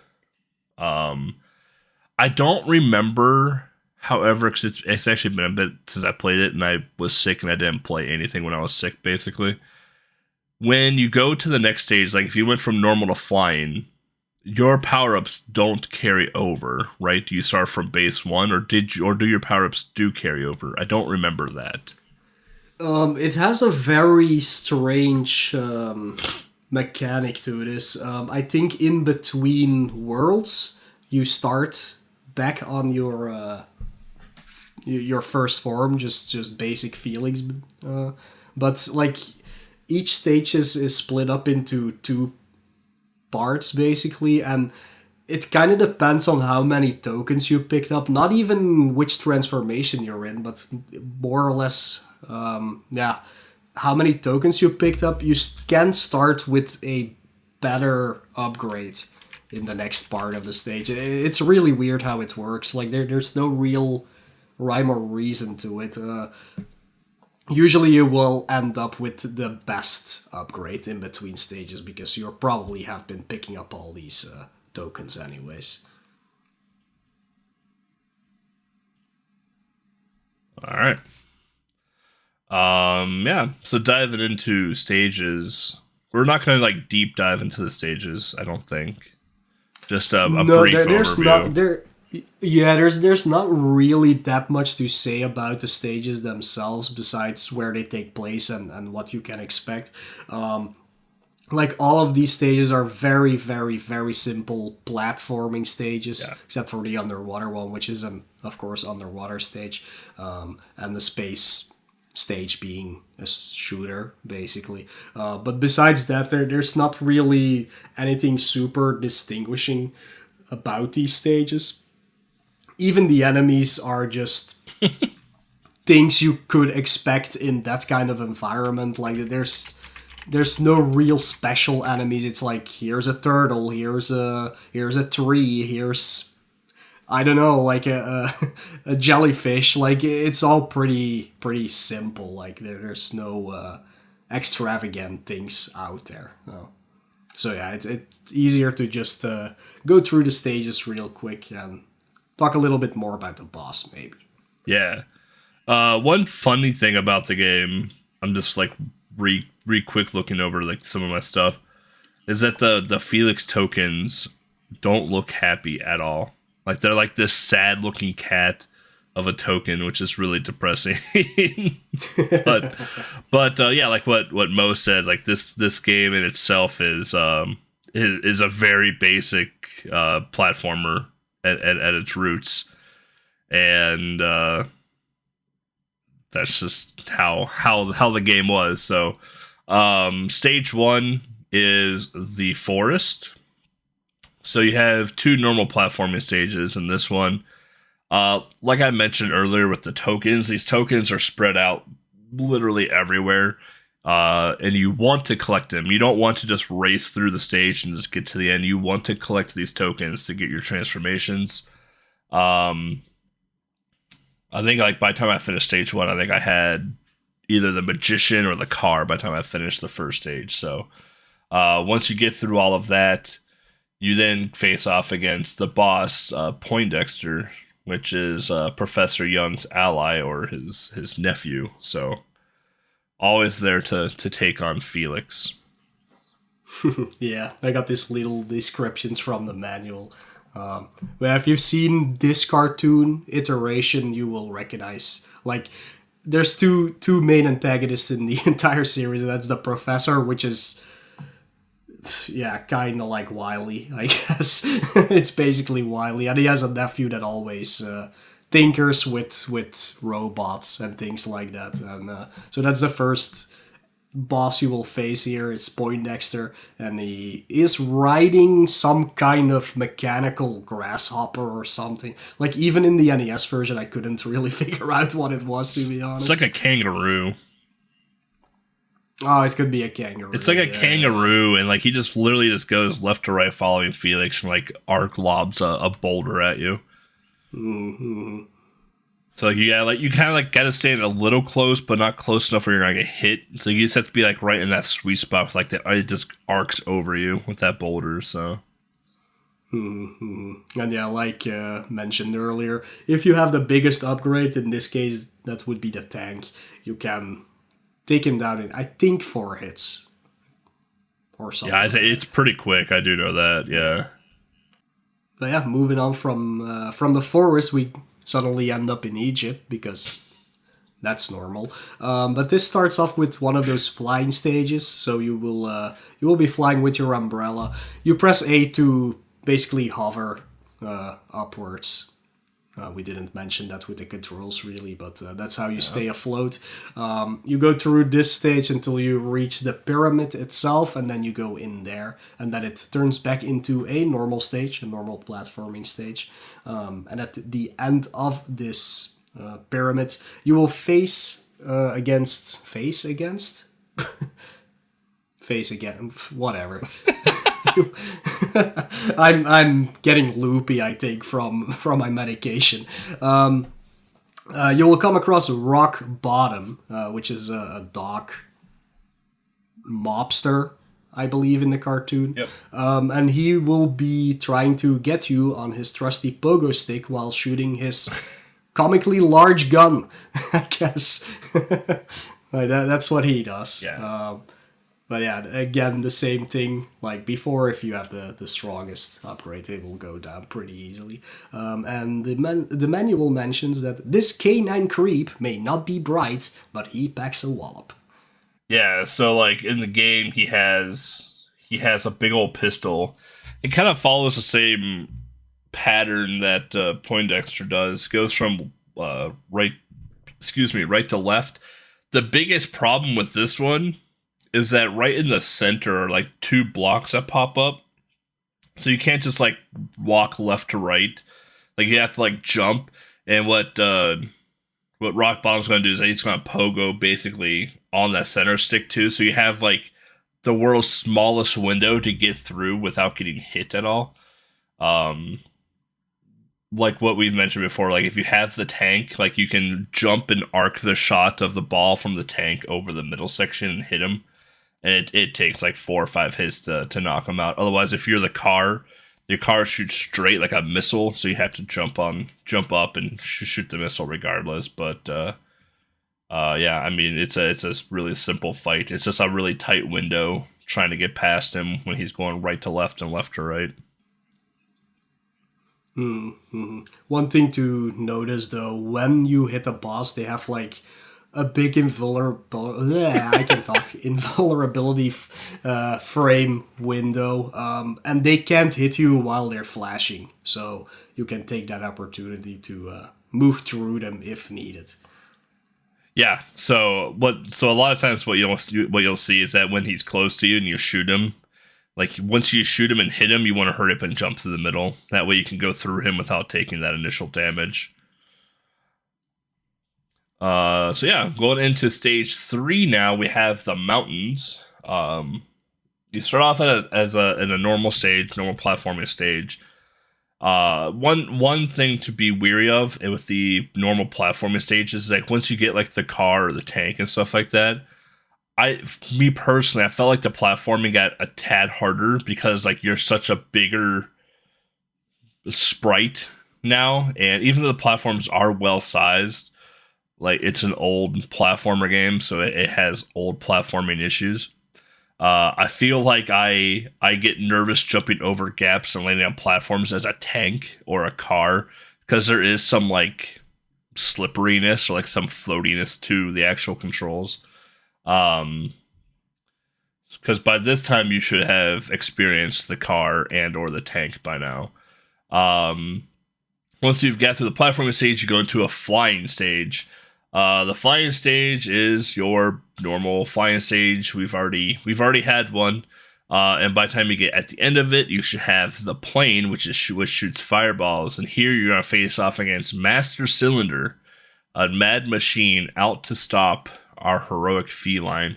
I don't remember, however, because it's actually been a bit since I played it, and I was sick and I didn't play anything when I was sick, basically. When you go to the next stage, like if you went from normal to flying, your power-ups don't carry over, right? Do you start from base 1, or do your power-ups do carry over? I don't remember that. It has a very strange mechanic to this. I think in between worlds, you start back on your first form, just basic Felix. But like each stage is split up into 2 parts basically, and it kind of depends on how many tokens you picked up. Not even which transformation you're in, but more or less, how many tokens you picked up. You can start with a better upgrade in the next part of the stage. It's really weird how it works. Like there's no real rhyme or reason to it. Usually you will end up with the best upgrade in between stages because you probably have been picking up all these tokens anyways. All right. Yeah. So diving into stages, we're not going to like deep dive into the stages, I don't think. Just a brief overview. There's not really that much to say about the stages themselves besides where they take place and what you can expect. Like all of these stages are very, very, very simple platforming stages, except for the underwater one, which is of course underwater stage, and the space stage being a shooter basically. But besides that, there's not really anything super distinguishing about these stages. Even the enemies are just things you could expect in that kind of environment. Like there's no real special enemies. It's like here's a turtle, here's a tree, here's I don't know, like a jellyfish. Like it's all pretty simple. Like there's no extravagant things out there. No. So yeah, it's easier to just go through the stages real quick and talk a little bit more about the boss, maybe. Yeah. One funny thing about the game, I'm just like quick looking over like some of my stuff, is that the Felix tokens don't look happy at all. Like they're like this sad looking cat of a token, which is really depressing. but yeah, like what Mo said, like this game in itself is a very basic platformer at its roots, and that's just how the game was. So stage 1 is the forest. So you have 2 normal platforming stages in this one. Like I mentioned earlier with the tokens, these tokens are spread out literally everywhere, and you want to collect them. You don't want to just race through the stage and just get to the end. You want to collect these tokens to get your transformations. I think like by the time I finished stage 1, I think I had either the magician or the car by the time I finished the first stage. So once you get through all of that, you then face off against the boss, Poindexter, which is Professor Young's ally or his nephew. So always there to take on Felix. Yeah, I got these little descriptions from the manual. But if you've seen this cartoon iteration, you will recognize, like, there's two main antagonists in the entire series. That's the Professor, which is, yeah, kind of like Wily, I guess. It's basically Wily, and he has a nephew that always tinkers with robots and things like that. And so that's the first boss you will face here is Poindexter, and he is riding some kind of mechanical grasshopper or something. Like, even in the NES version, I couldn't really figure out what it was, to be honest. It's like a kangaroo. Oh, it could be a kangaroo. It's like a kangaroo, and like he just literally just goes left to right following Felix, and like arc lobs a boulder at you. Mm-hmm. So like you kind of like gotta stand a little close, but not close enough where you're gonna get hit. So you just have to be like right in that sweet spot, like that. It just arcs over you with that boulder. So. Mm-hmm. And yeah, like mentioned earlier, if you have the biggest upgrade, in this case, that would be the tank. You can take him down in, I think, 4 hits. Or something. Yeah, I think it's pretty quick. I do know that, yeah. But yeah, moving on from the forest, we suddenly end up in Egypt, because that's normal. But this starts off with one of those flying stages, so you will be flying with your umbrella. You press A to basically hover upwards. We didn't mention that with the controls, really, but that's how you stay afloat. You go through this stage until you reach the pyramid itself, and then you go in there. And then it turns back into a normal stage, a normal platforming stage. And at the end of this pyramid, you will face against... whatever. I'm getting loopy, I think, from my medication. You will come across Rock Bottom, which is a dock mobster, I believe, in the cartoon. Yep. And he will be trying to get you on his trusty pogo stick while shooting his comically large gun, I guess. That's what he does. Yeah. But yeah, again, the same thing like before. If you have the strongest upgrade, it will go down pretty easily. And the manual mentions that this canine creep may not be bright, but he packs a wallop. Yeah, so like in the game, he has a big old pistol. It kind of follows the same pattern that Poindexter does. It goes from right to left. The biggest problem with this one is that right in the center are like 2 blocks that pop up. So you can't just like walk left to right. Like you have to like jump. And what Rock Bottom's going to do is he's going to pogo basically on that center stick too. So you have like the world's smallest window to get through without getting hit at all. Like what we've mentioned before, like if you have the tank, like you can jump and arc the shot of the ball from the tank over the middle section and hit him. And it takes like 4 or 5 hits to knock them out. Otherwise, if you're the car, your car shoots straight like a missile, so you have to jump up and shoot the missile regardless. But yeah, I mean it's a really simple fight. It's just a really tight window trying to get past him when he's going right to left and left to right. Mm-hmm. One thing to notice though, when you hit a boss, they have like a big invulnerability frame window, and they can't hit you while they're flashing, so you can take that opportunity to move through them if needed. Yeah, so a lot of times what you'll see is that when he's close to you and you shoot him, like once you shoot him and hit him, you want to hurry up and jump to the middle. That way you can go through him without taking that initial damage. So yeah, going into stage 3 now, we have the mountains. You start off in a normal stage, normal platforming stage. One thing to be weary of with the normal platforming stages is like once you get like the car or the tank and stuff like that, me personally, I felt like the platforming got a tad harder because like you're such a bigger sprite now, and even though the platforms are well sized, like it's an old platformer game, so it has old platforming issues. I feel like I get nervous jumping over gaps and landing on platforms as a tank or a car because there is some like slipperiness or like some floatiness to the actual controls. Because by this time you should have experienced the car and or the tank by now. Once you've got through the platforming stage, you go into a flying stage. The flying stage is your normal flying stage. We've already had one, and by the time you get at the end of it, you should have the plane, which shoots fireballs. And here you're gonna face off against Master Cylinder, a mad machine out to stop our heroic feline.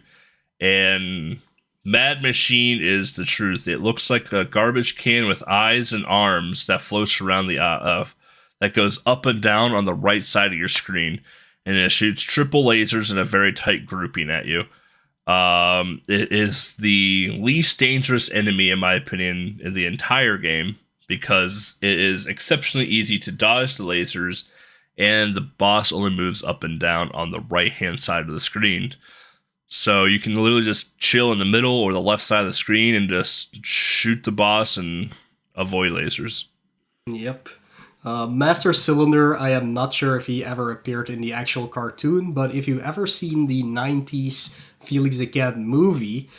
And Mad Machine is the truth. It looks like a garbage can with eyes and arms that floats around that goes up and down on the right side of your screen, and it shoots triple lasers in a very tight grouping at you. It is the least dangerous enemy, in my opinion, in the entire game because it is exceptionally easy to dodge the lasers, and the boss only moves up and down on the right-hand side of the screen. So you can literally just chill in the middle or the left side of the screen and just shoot the boss and avoid lasers. Yep. Master Cylinder, I am not sure if he ever appeared in the actual cartoon, but if you've ever seen the 90s Felix the Cat movie,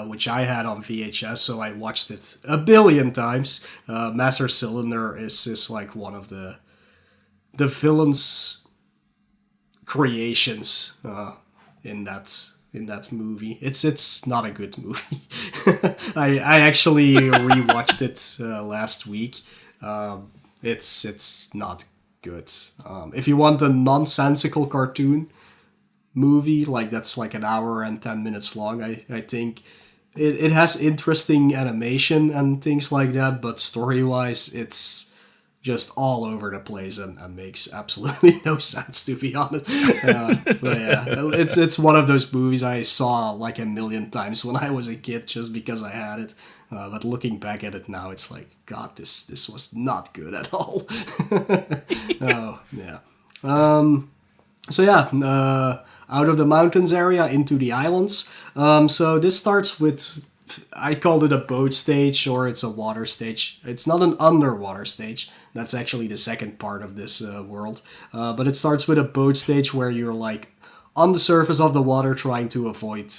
which I had on VHS, so I watched it a billion times, Master Cylinder is like one of the villain's creations in that movie. It's not a good movie. I actually rewatched it last week. It's not good. If you want a nonsensical cartoon movie, like that's like an hour and 10 minutes long, I think it has interesting animation and things like that, but story-wise, it's just all over the place and makes absolutely no sense, to be honest. But yeah, it's one of those movies I saw like a million times when I was a kid just because I had it. But looking back at it now, it's like, God, this was not good at all. Oh, yeah. So yeah, out of the mountains area into the islands. So this starts with, I called it a boat stage, or it's a water stage. It's not an underwater stage. That's actually the second part of this world. But it starts with a boat stage where you're like on the surface of the water trying to avoid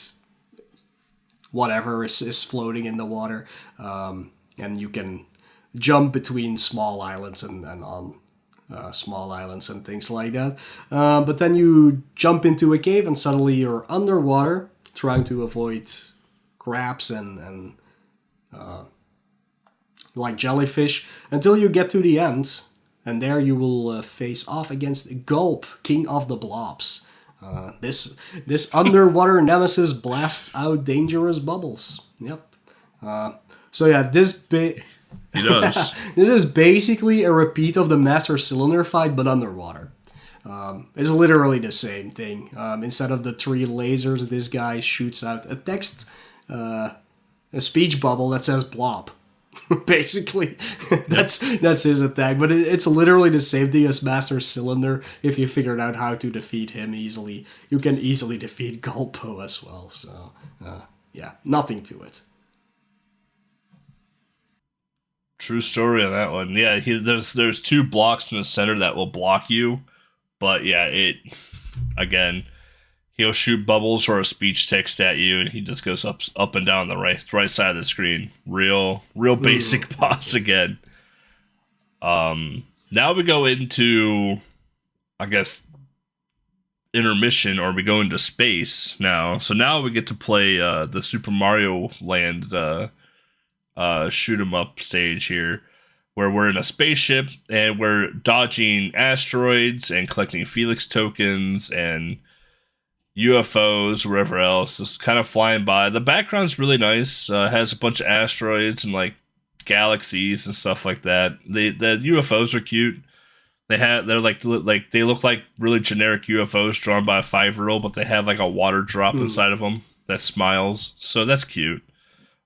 whatever is floating in the water. And you can jump between small islands and on small islands and things like that. But then you jump into a cave and suddenly you're underwater trying to avoid crabs and like jellyfish until you get to the end, and there you will face off against Gulp, King of the Blobs. This underwater nemesis blasts out dangerous bubbles. Yep. So yeah, He does. this is basically a repeat of the Master Cylinder fight, but underwater. It's literally the same thing. Instead of the 3 lasers, this guy shoots out a text, a speech bubble that says "blob." Basically, that's his attack. But it's literally the same thing as Master Cylinder. If you figured out how to defeat him easily, you can easily defeat Gulpo as well. So yeah, nothing to it. True story on that one. Yeah, there's 2 blocks in the center that will block you, but yeah, again, he'll shoot bubbles or a speech text at you, and he just goes up and down the right side of the screen. Real basic boss again. Now we go into, I guess, intermission, or we go into space now. So now we get to play the Super Mario Land shoot 'em up stage here, where we're in a spaceship and we're dodging asteroids and collecting Felix tokens and UFOs, wherever else, just kind of flying by. The background's really nice. Has a bunch of asteroids and like galaxies and stuff like that. The UFOs are cute. They're like they look like really generic UFOs drawn by a 5-year-old, but they have like a water drop inside of them that smiles. So that's cute.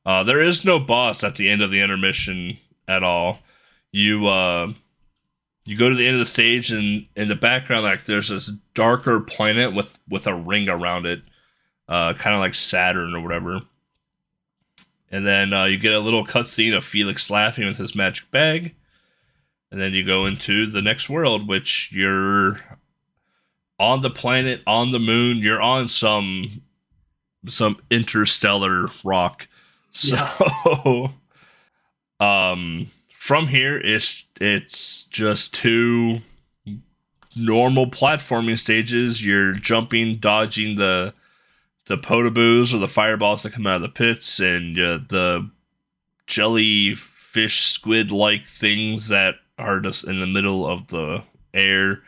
There is no boss at the end of the intermission at all. You go to the end of the stage, and in the background, like there's this darker planet with a ring around it, kind of like Saturn or whatever. And then you get a little cutscene of Felix laughing with his magic bag, and then you go into the next world, which you're on the planet, on the moon. You're on some interstellar rock. So, from here, it's just 2 normal platforming stages. You're jumping, dodging the potaboos or the fireballs that come out of the pits, and the jellyfish squid-like things that are just in the middle of the air.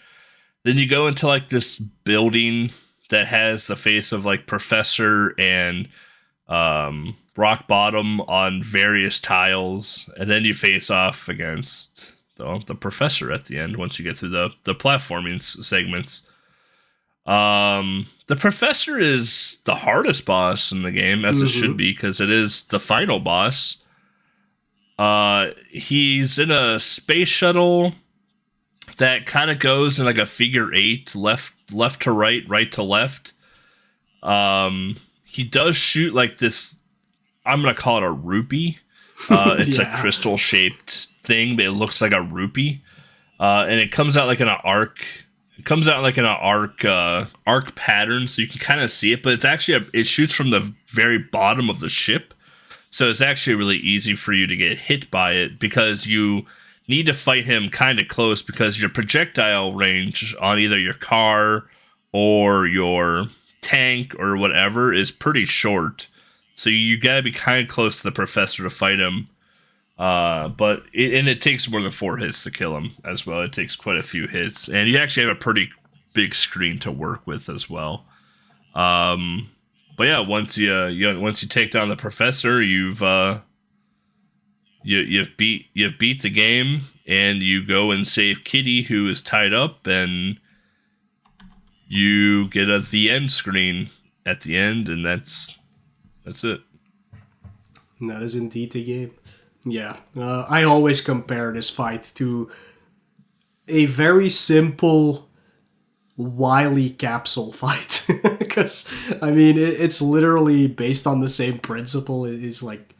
Then you go into like this building that has the face of like Professor and Rock Bottom on various tiles, and then you face off against the Professor at the end once you get through the platforming segments. The Professor is the hardest boss in the game, as it should be, because it is the final boss. He's in a space shuttle that kind of goes in like a figure 8, left to right, right to left. He does shoot like this, I'm gonna call it a rupee. It's a crystal shaped thing, but it looks like a rupee. And it comes out like in an arc. It comes out like in an arc pattern, so you can kind of see it. But it's actually it shoots from the very bottom of the ship, so it's actually really easy for you to get hit by it, because you need to fight him kind of close, because your projectile range on either your car or your tank or whatever is pretty short. So you gotta be kind of close to the Professor to fight him. But it takes more than 4 hits to kill him as well. It takes quite a few hits, and you actually have a pretty big screen to work with as well. But yeah, once you take down the Professor, you've beat the game, and you go and save Kitty, who is tied up, and you get the end screen at the end, and that's it. And that is indeed the game. Yeah, I always compare this fight to a very simple Wily capsule fight, because I mean it's literally based on the same principle. It's like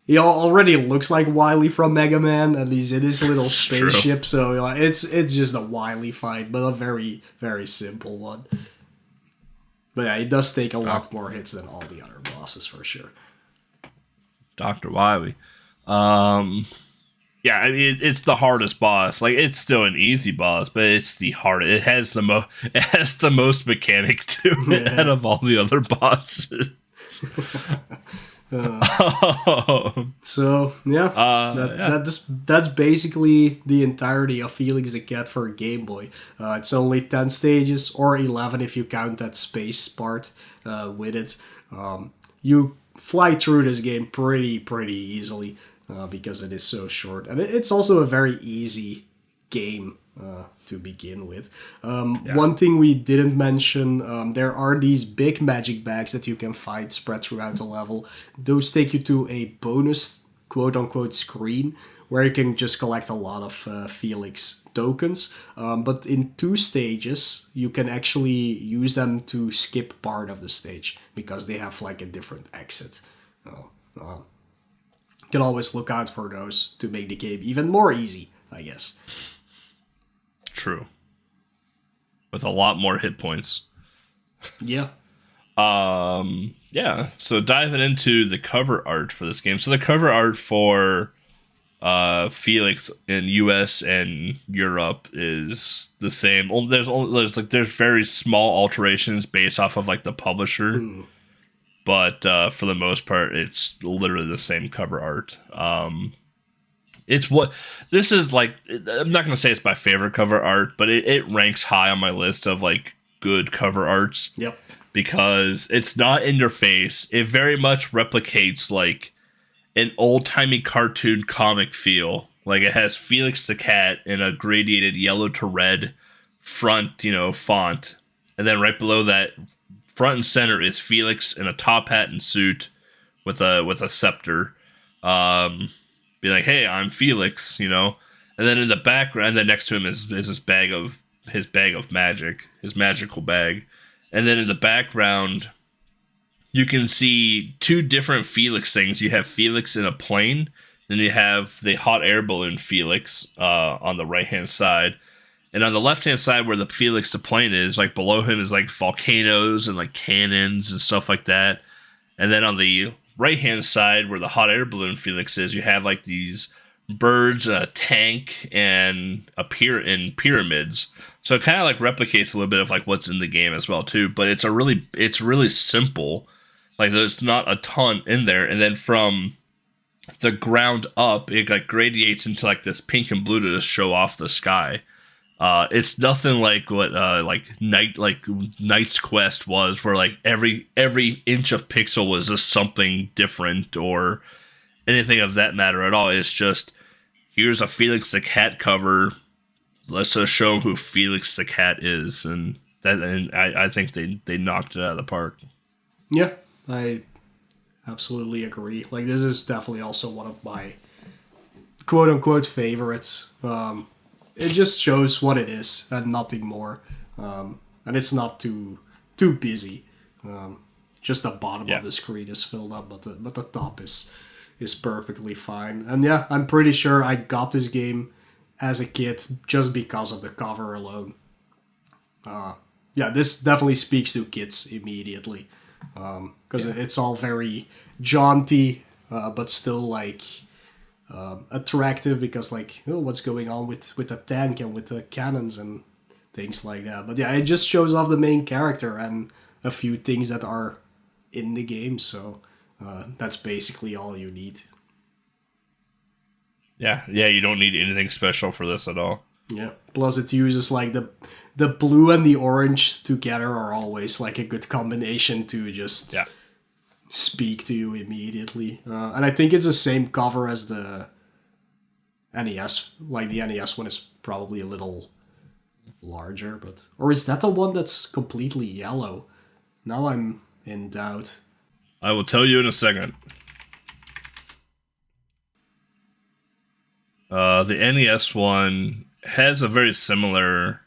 he already looks like Wily from Mega Man, and he's in his little spaceship. So like, it's just a Wily fight, but a very, very simple one. But yeah, it does take a lot more hits than all the other bosses for sure. Dr. Wily. Yeah, I mean it's the hardest boss. Like, it's still an easy boss, but it's the hardest. It has the most mechanic to it out of all the other bosses. So yeah, that's basically the entirety of Felix the Cat for Game Boy. It's only 10 stages, or 11 if you count that space part with it. You fly through this game pretty easily. Because it is so short. And it's also a very easy game to begin with. One thing we didn't mention, there are these big magic bags that you can find spread throughout the level. Those take you to a bonus quote-unquote screen where you can just collect a lot of Felix tokens. But in 2 stages, you can actually use them to skip part of the stage because they have like a different exit. You can always look out for those to make the game even more easy, I guess. True. With a lot more hit points. Yeah. Yeah, so diving into the cover art for this game. So the cover art for Felix in US and Europe is the same. There's very small alterations based off of like the publisher. But for the most part, it's literally the same cover art. This is like, I'm not going to say it's my favorite cover art, but it ranks high on my list of like good cover arts. Yep. Because it's not in your face. It very much replicates like an old-timey cartoon comic feel. Like, it has Felix the Cat in a gradiated yellow to red front, font. And then right below that, front and center, is Felix in a top hat and suit with a scepter. Be like, hey, I'm Felix, And then in the background, and then next to him is his bag of magic, his magical bag. And then in the background, you can see 2 different Felix things. You have Felix in a plane, then you have the hot air balloon Felix on the right-hand side. And on the left-hand side where the Felix the plane is, like below him is like volcanoes and like cannons and stuff like that. And then on the right-hand side where the hot air balloon Felix is, you have like these birds, a tank, and in pyramids. So it kind of like replicates a little bit of like what's in the game as well too. But it's really simple. Like there's not a ton in there, and then from the ground up, it like gradiates into like this pink and blue to just show off the sky. It's nothing like what Knight's Quest was, where like every inch of pixel was just something different or anything of that matter at all. It's just, here's a Felix the Cat cover. Let's just show who Felix the Cat is, and I think they knocked it out of the park. Yeah, I absolutely agree. Like, this is definitely also one of my quote unquote favorites. It just shows what it is and nothing more. And it's not too busy. Just the bottom of the screen is filled up, but the top is perfectly fine. And yeah, I'm pretty sure I got this game as a kid just because of the cover alone. Yeah, this definitely speaks to kids immediately. Because it's all very jaunty, but still like attractive, because like, oh, what's going on with the tank and with the cannons and things like that. But yeah, it just shows off the main character and a few things that are in the game, so that's basically all you need. Yeah, you don't need anything special for this at all. Yeah, plus it uses like the blue and the orange together are always like a good combination to just speak to you immediately. And I think it's the same cover as the NES. Like, the NES one is probably a little larger, but... Or is that the one that's completely yellow? Now I'm in doubt. I will tell you in a second. The NES one has a very similar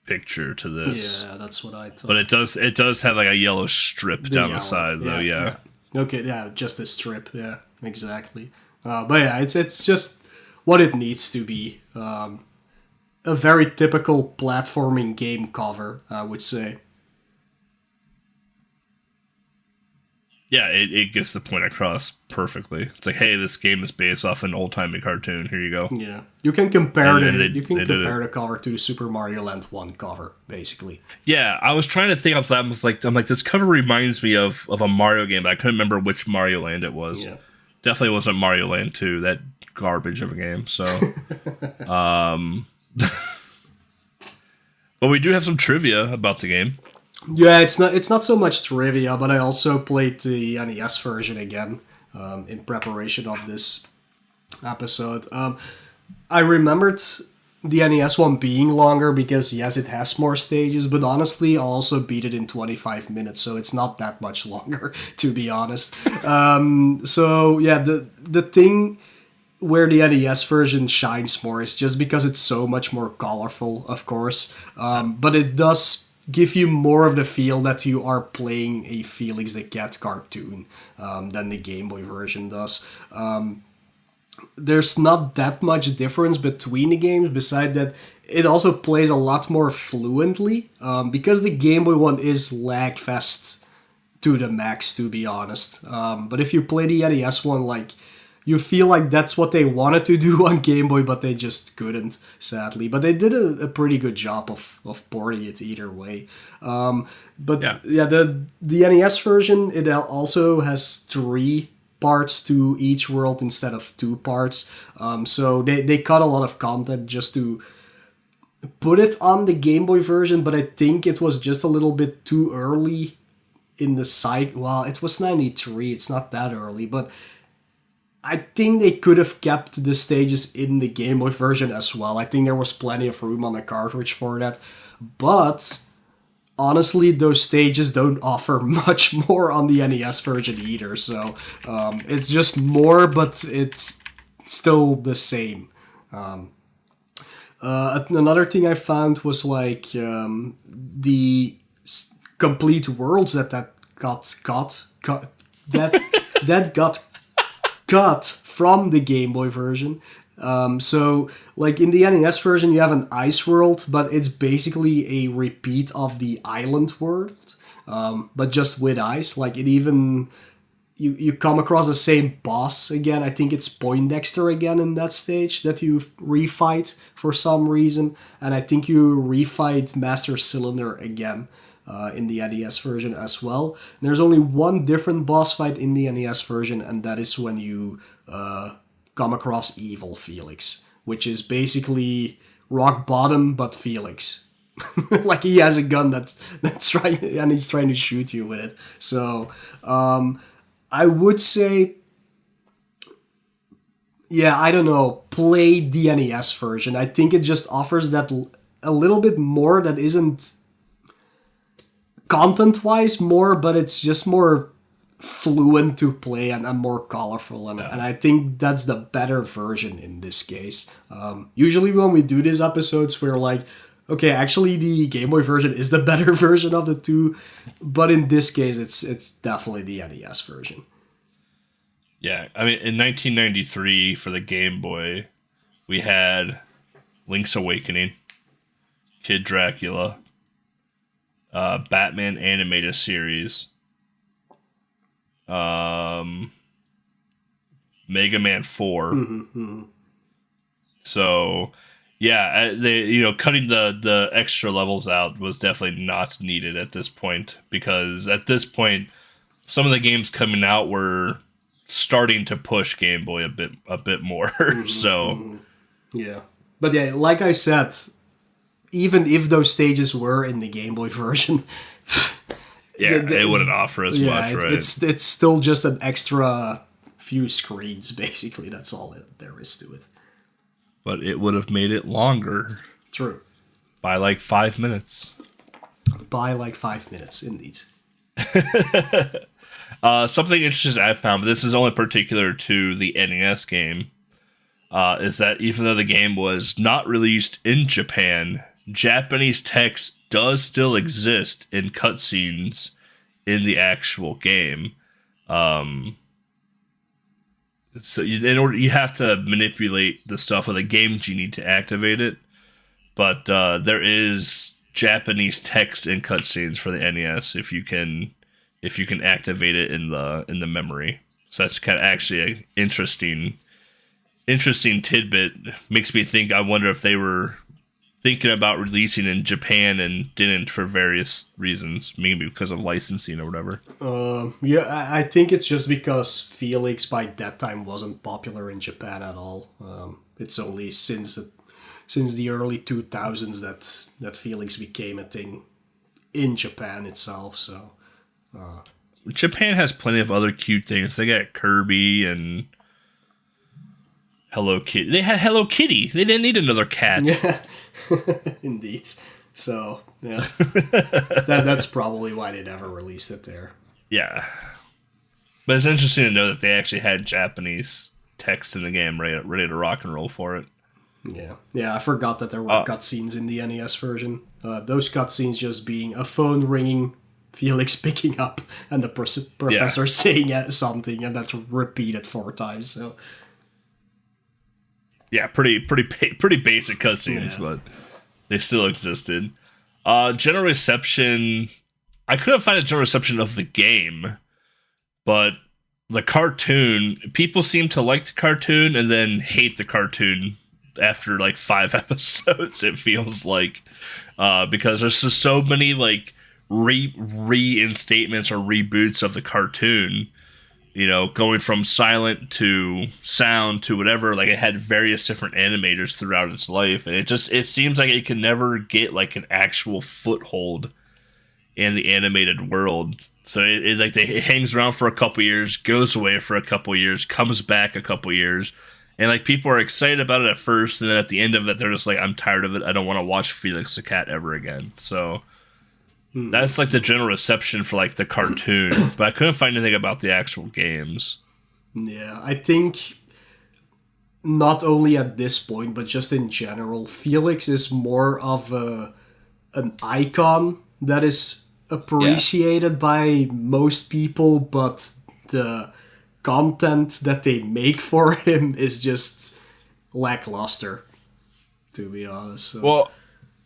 picture to this. Yeah, that's what I thought. But it does have like a yellow strip down the side, though. Yeah. Okay, yeah, just a strip. Yeah, exactly. But yeah, it's just what it needs to be. A very typical platforming game cover, I would say. Yeah, it gets the point across perfectly. It's like, hey, this game is based off an old-timey cartoon. Here you go. Yeah, you can compare the cover to Super Mario Land 1 cover, basically. Yeah, I was trying to think of that. I'm like, this cover reminds me of a Mario game, but I couldn't remember which Mario Land it was. Yeah. Definitely wasn't Mario Land 2, that garbage of a game. So, but we do have some trivia about the game. Yeah, it's not so much trivia, but I also played the NES version again in preparation of this episode. I remembered the NES one being longer because, yes, it has more stages, but honestly, I also beat it in 25 minutes, so it's not that much longer, to be honest. So, yeah, the thing where the NES version shines more is just because it's so much more colorful, of course, but it does give you more of the feel that you are playing a Felix the Cat cartoon than the Game Boy version does. There's not that much difference between the games, besides that it also plays a lot more fluently, because the Game Boy one is lagfest to the max, to be honest. But if you play the NES one, like, you feel like that's what they wanted to do on Game Boy, but they just couldn't, sadly. But they did a pretty good job of porting it either way. The NES version, it also has 3 parts to each world instead of 2 parts. So they cut a lot of content just to put it on the Game Boy version, but I think it was just a little bit too early in the cycle. Well, it was 93, it's not that early, but I think they could have kept the stages in the Game Boy version as well. I think there was plenty of room on the cartridge for that. But honestly, those stages don't offer much more on the NES version either. So it's just more, but it's still the same. Another thing I found was like the complete worlds that got cut from the Game Boy version. So, like, in the NES version, you have an ice world, but it's basically a repeat of the island world, but just with ice. Like, it even you come across the same boss again. I think it's Poindexter again in that stage that you refight for some reason. And I think you refight Master Cylinder again in the NES version as well. And there's only one different boss fight in the NES version, and that is when you come across Evil Felix, which is basically Rock Bottom but Felix. Like he has a gun that's trying, and he's trying to shoot you with it. So I would say, yeah, I don't know, play the NES version. I think it just offers that a little bit more that isn't content-wise more, but it's just more fluent to play and more colorful. And I think that's the better version in this case. Usually when we do these episodes, we're like, okay, actually the Game Boy version is the better version of the two, but in this case, it's definitely the NES version. Yeah, I mean, in 1993 for the Game Boy, we had Link's Awakening, Kid Dracula, Batman Animated Series, Mega Man 4. Mm-hmm. So... yeah, cutting the extra levels out was definitely not needed at this point, because at this point, some of the games coming out were starting to push Game Boy a bit more. Mm-hmm. So, yeah, but yeah, like I said, even if those stages were in the Game Boy version, it wouldn't offer as much, right? It's still just an extra few screens, basically. That's all there is to it. But it would have made it longer. True. By like 5 minutes. By like 5 minutes, indeed. Something interesting I found, but this is only particular to the NES game, is that even though the game was not released in Japan, Japanese text does still exist in cutscenes in the actual game. So you have to manipulate the stuff with a Game Genie to activate it, but there is Japanese text in cutscenes for the NES if you can activate it in the memory. So that's kind of actually an interesting tidbit. Makes me think. I wonder if they were thinking about releasing in Japan and didn't for various reasons, maybe because of licensing or whatever. Yeah, I think it's just because Felix by that time wasn't popular in Japan at all. It's only since the early 2000s that Felix became a thing in Japan itself. So Japan has plenty of other cute things. They got Kirby and Hello Kitty. They had Hello Kitty. They didn't need another cat. Yeah. Indeed. So, yeah. That's probably why they never released it there. Yeah. But it's interesting to know that they actually had Japanese text in the game ready to rock and roll for it. Yeah. Yeah, I forgot that there were cutscenes in the NES version. Those cutscenes just being a phone ringing, Felix picking up, and the professor saying something, and that's repeated 4 times, so... yeah, pretty basic cutscenes, but they still existed. General reception, I couldn't find a general reception of the game, but the cartoon, people seem to like the cartoon and then hate the cartoon after like 5 episodes. It feels like because there's just so many like reinstatements or reboots of the cartoon. You know, going from silent to sound to whatever, like it had various different animators throughout its life, and it seems like it can never get like an actual foothold in the animated world. So it hangs around for a couple years, goes away for a couple years, comes back a couple years, and like people are excited about it at first, and then at the end of it, they're just like, I'm tired of it. I don't want to watch Felix the Cat ever again. So. That's like the general reception for like the cartoon, but I couldn't find anything about the actual games. Yeah, I think not only at this point, but just in general, Felix is more of an icon that is appreciated by most people, but the content that they make for him is just lackluster, to be honest. So. Well,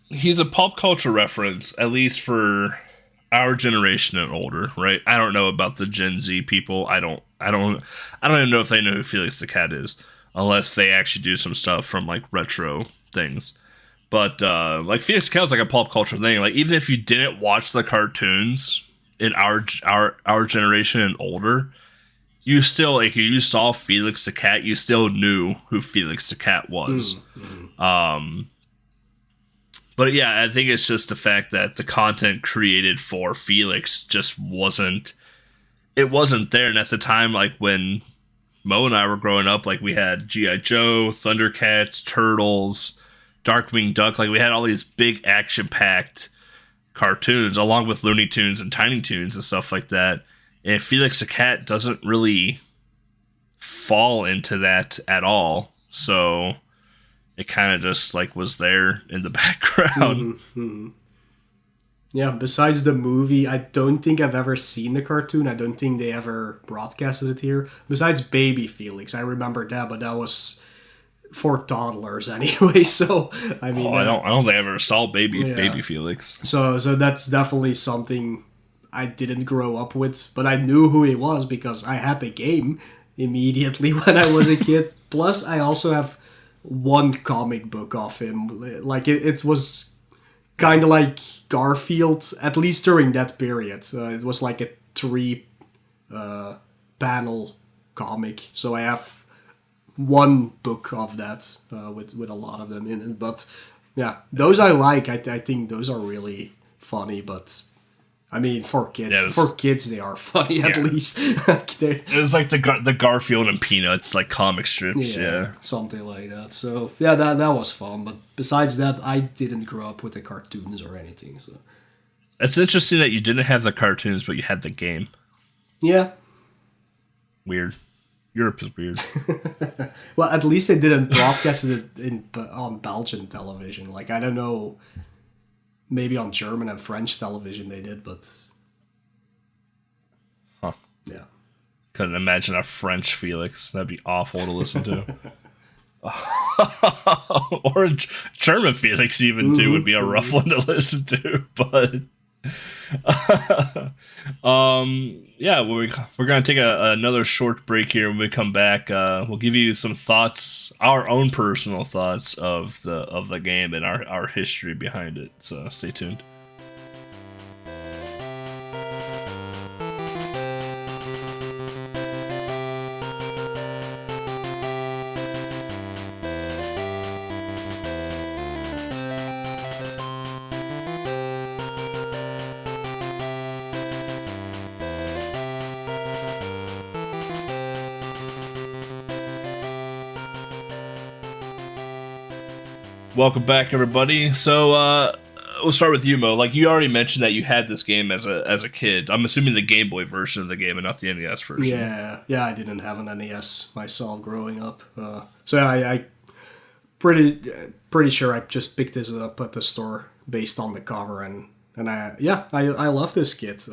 he's a pop culture reference, at least for our generation and older, right? I don't know about the Gen Z people. I don't even know if they know who Felix the Cat is, unless they actually do some stuff from like retro things. But like Felix the Cat was like a pop culture thing. Like even if you didn't watch the cartoons in our generation and older, you still like if you saw Felix the Cat, you still knew who Felix the Cat was. But yeah, I think it's just the fact that the content created for Felix just wasn't there. And at the time, like when Mo and I were growing up, like we had G.I. Joe, Thundercats, Turtles, Darkwing Duck, like we had all these big action-packed cartoons along with Looney Tunes and Tiny Toons and stuff like that. And Felix the Cat doesn't really fall into that at all. So it kind of just like was there in the background. Yeah, besides the movie, I don't think I've ever seen the cartoon. I don't think they ever broadcasted it here. Besides Baby Felix, I remember that, but that was for toddlers anyway. So I mean, I don't think I ever saw Baby Felix. So that's definitely something I didn't grow up with, but I knew who he was because I had the game immediately when I was a kid. Plus, I also have one comic book of him. Like it was kind of like Garfield, at least during that period. It was like a 3 panel comic, so I have one book of that with a lot of them in it. But yeah, those I like. I think those are really funny. But I mean, for kids, they are funny at least. It was like the Garfield and Peanuts like comic strips, something like that. So yeah, that was fun. But besides that, I didn't grow up with the cartoons or anything. So it's interesting that you didn't have the cartoons, but you had the game. Yeah. Weird. Europe is weird. Well, at least they didn't broadcast it on Belgian television. Like I don't know. Maybe on German and French television they did, but... Huh. Yeah. Couldn't imagine a French Felix. That'd be awful to listen to. Or a German Felix even, too, would be a rough one to listen to, but... yeah, we're gonna take another short break here. When we come back, we'll give you some thoughts, our own personal thoughts of the game and our history behind it. So stay tuned. Welcome back, everybody. So we'll start with you, Mo. Like you already mentioned that you had this game as a kid. I'm assuming the Game Boy version of the game and not the NES version. Yeah, I didn't have an NES myself growing up. So I pretty sure I just picked this up at the store based on the cover, and I love this kit.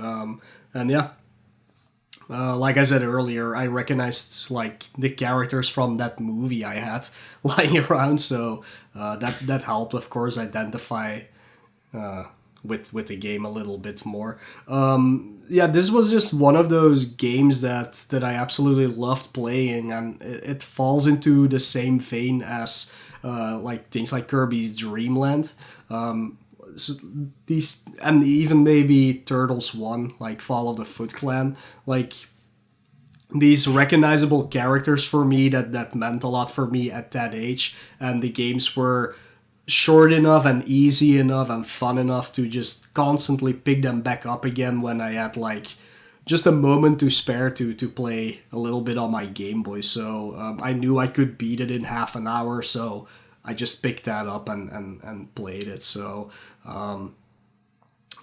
Like I said earlier, I recognized like the characters from that movie I had lying around, so that helped, of course, identify with the game a little bit more. This was just one of those games that I absolutely loved playing, and it falls into the same vein as like things like Kirby's Dreamland. So these, and even maybe Turtles 1, like Fall of the Foot Clan, like these recognizable characters for me that meant a lot for me at that age, and the games were short enough and easy enough and fun enough to just constantly pick them back up again when I had like just a moment to spare to play a little bit on my Game Boy. So I knew I could beat it in half an hour, so I just picked that up and played it. So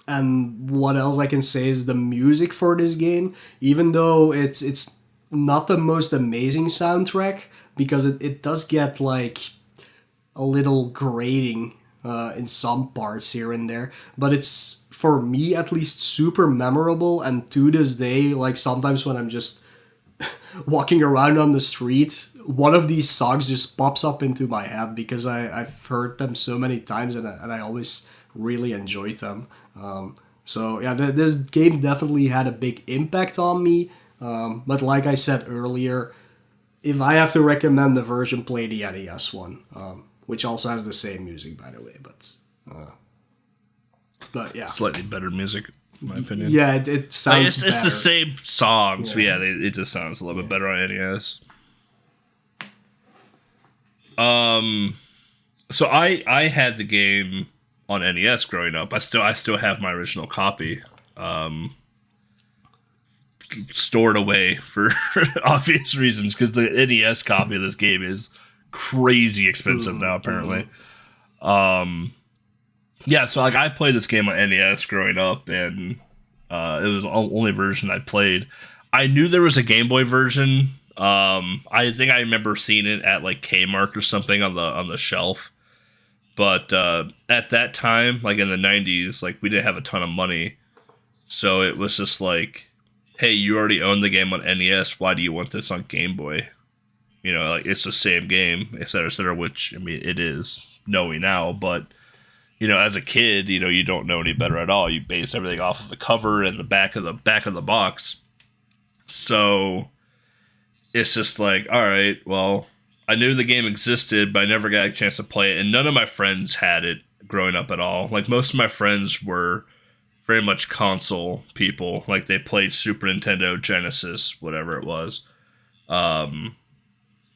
and what else I can say is the music for this game, even though it's not the most amazing soundtrack, because it does get like a little grating in some parts here and there, but it's, for me at least, super memorable. And to this day, like sometimes when I'm just walking around on the street, one of these songs just pops up into my head because I've heard them so many times, and I always really enjoyed them. So yeah, this game definitely had a big impact on me. But like I said earlier, if I have to recommend the version, play the NES one, which also has the same music, by the way. But yeah, Slightly better music, in my opinion. yeah, it sounds It's better. the same songs, but yeah, it just sounds a little bit better on NES. So I had the game on NES growing up. I still have my original copy, stored away for obvious reasons, because the NES copy of this game is crazy expensive now, apparently. Yeah, so like I played this game on NES growing up, and it was the only version I played. I knew there was a Game Boy version. I think I remember seeing it at like Kmart or something on the shelf. But at that time, like in the 90s, like we didn't have a ton of money. So it was just like, hey, you already own the game on NES. Why do you want this on Game Boy? You know, like it's the same game, et cetera, which, I mean, it is, knowing now. But, you know, as a kid, you know, you don't know any better at all. You base everything off of the cover and the back of the box. So it's just like, all right, well, I knew the game existed, but I never got a chance to play it, and none of my friends had it growing up at all. Like, most of my friends were very much console people. Like, they played Super Nintendo, Genesis, whatever it was.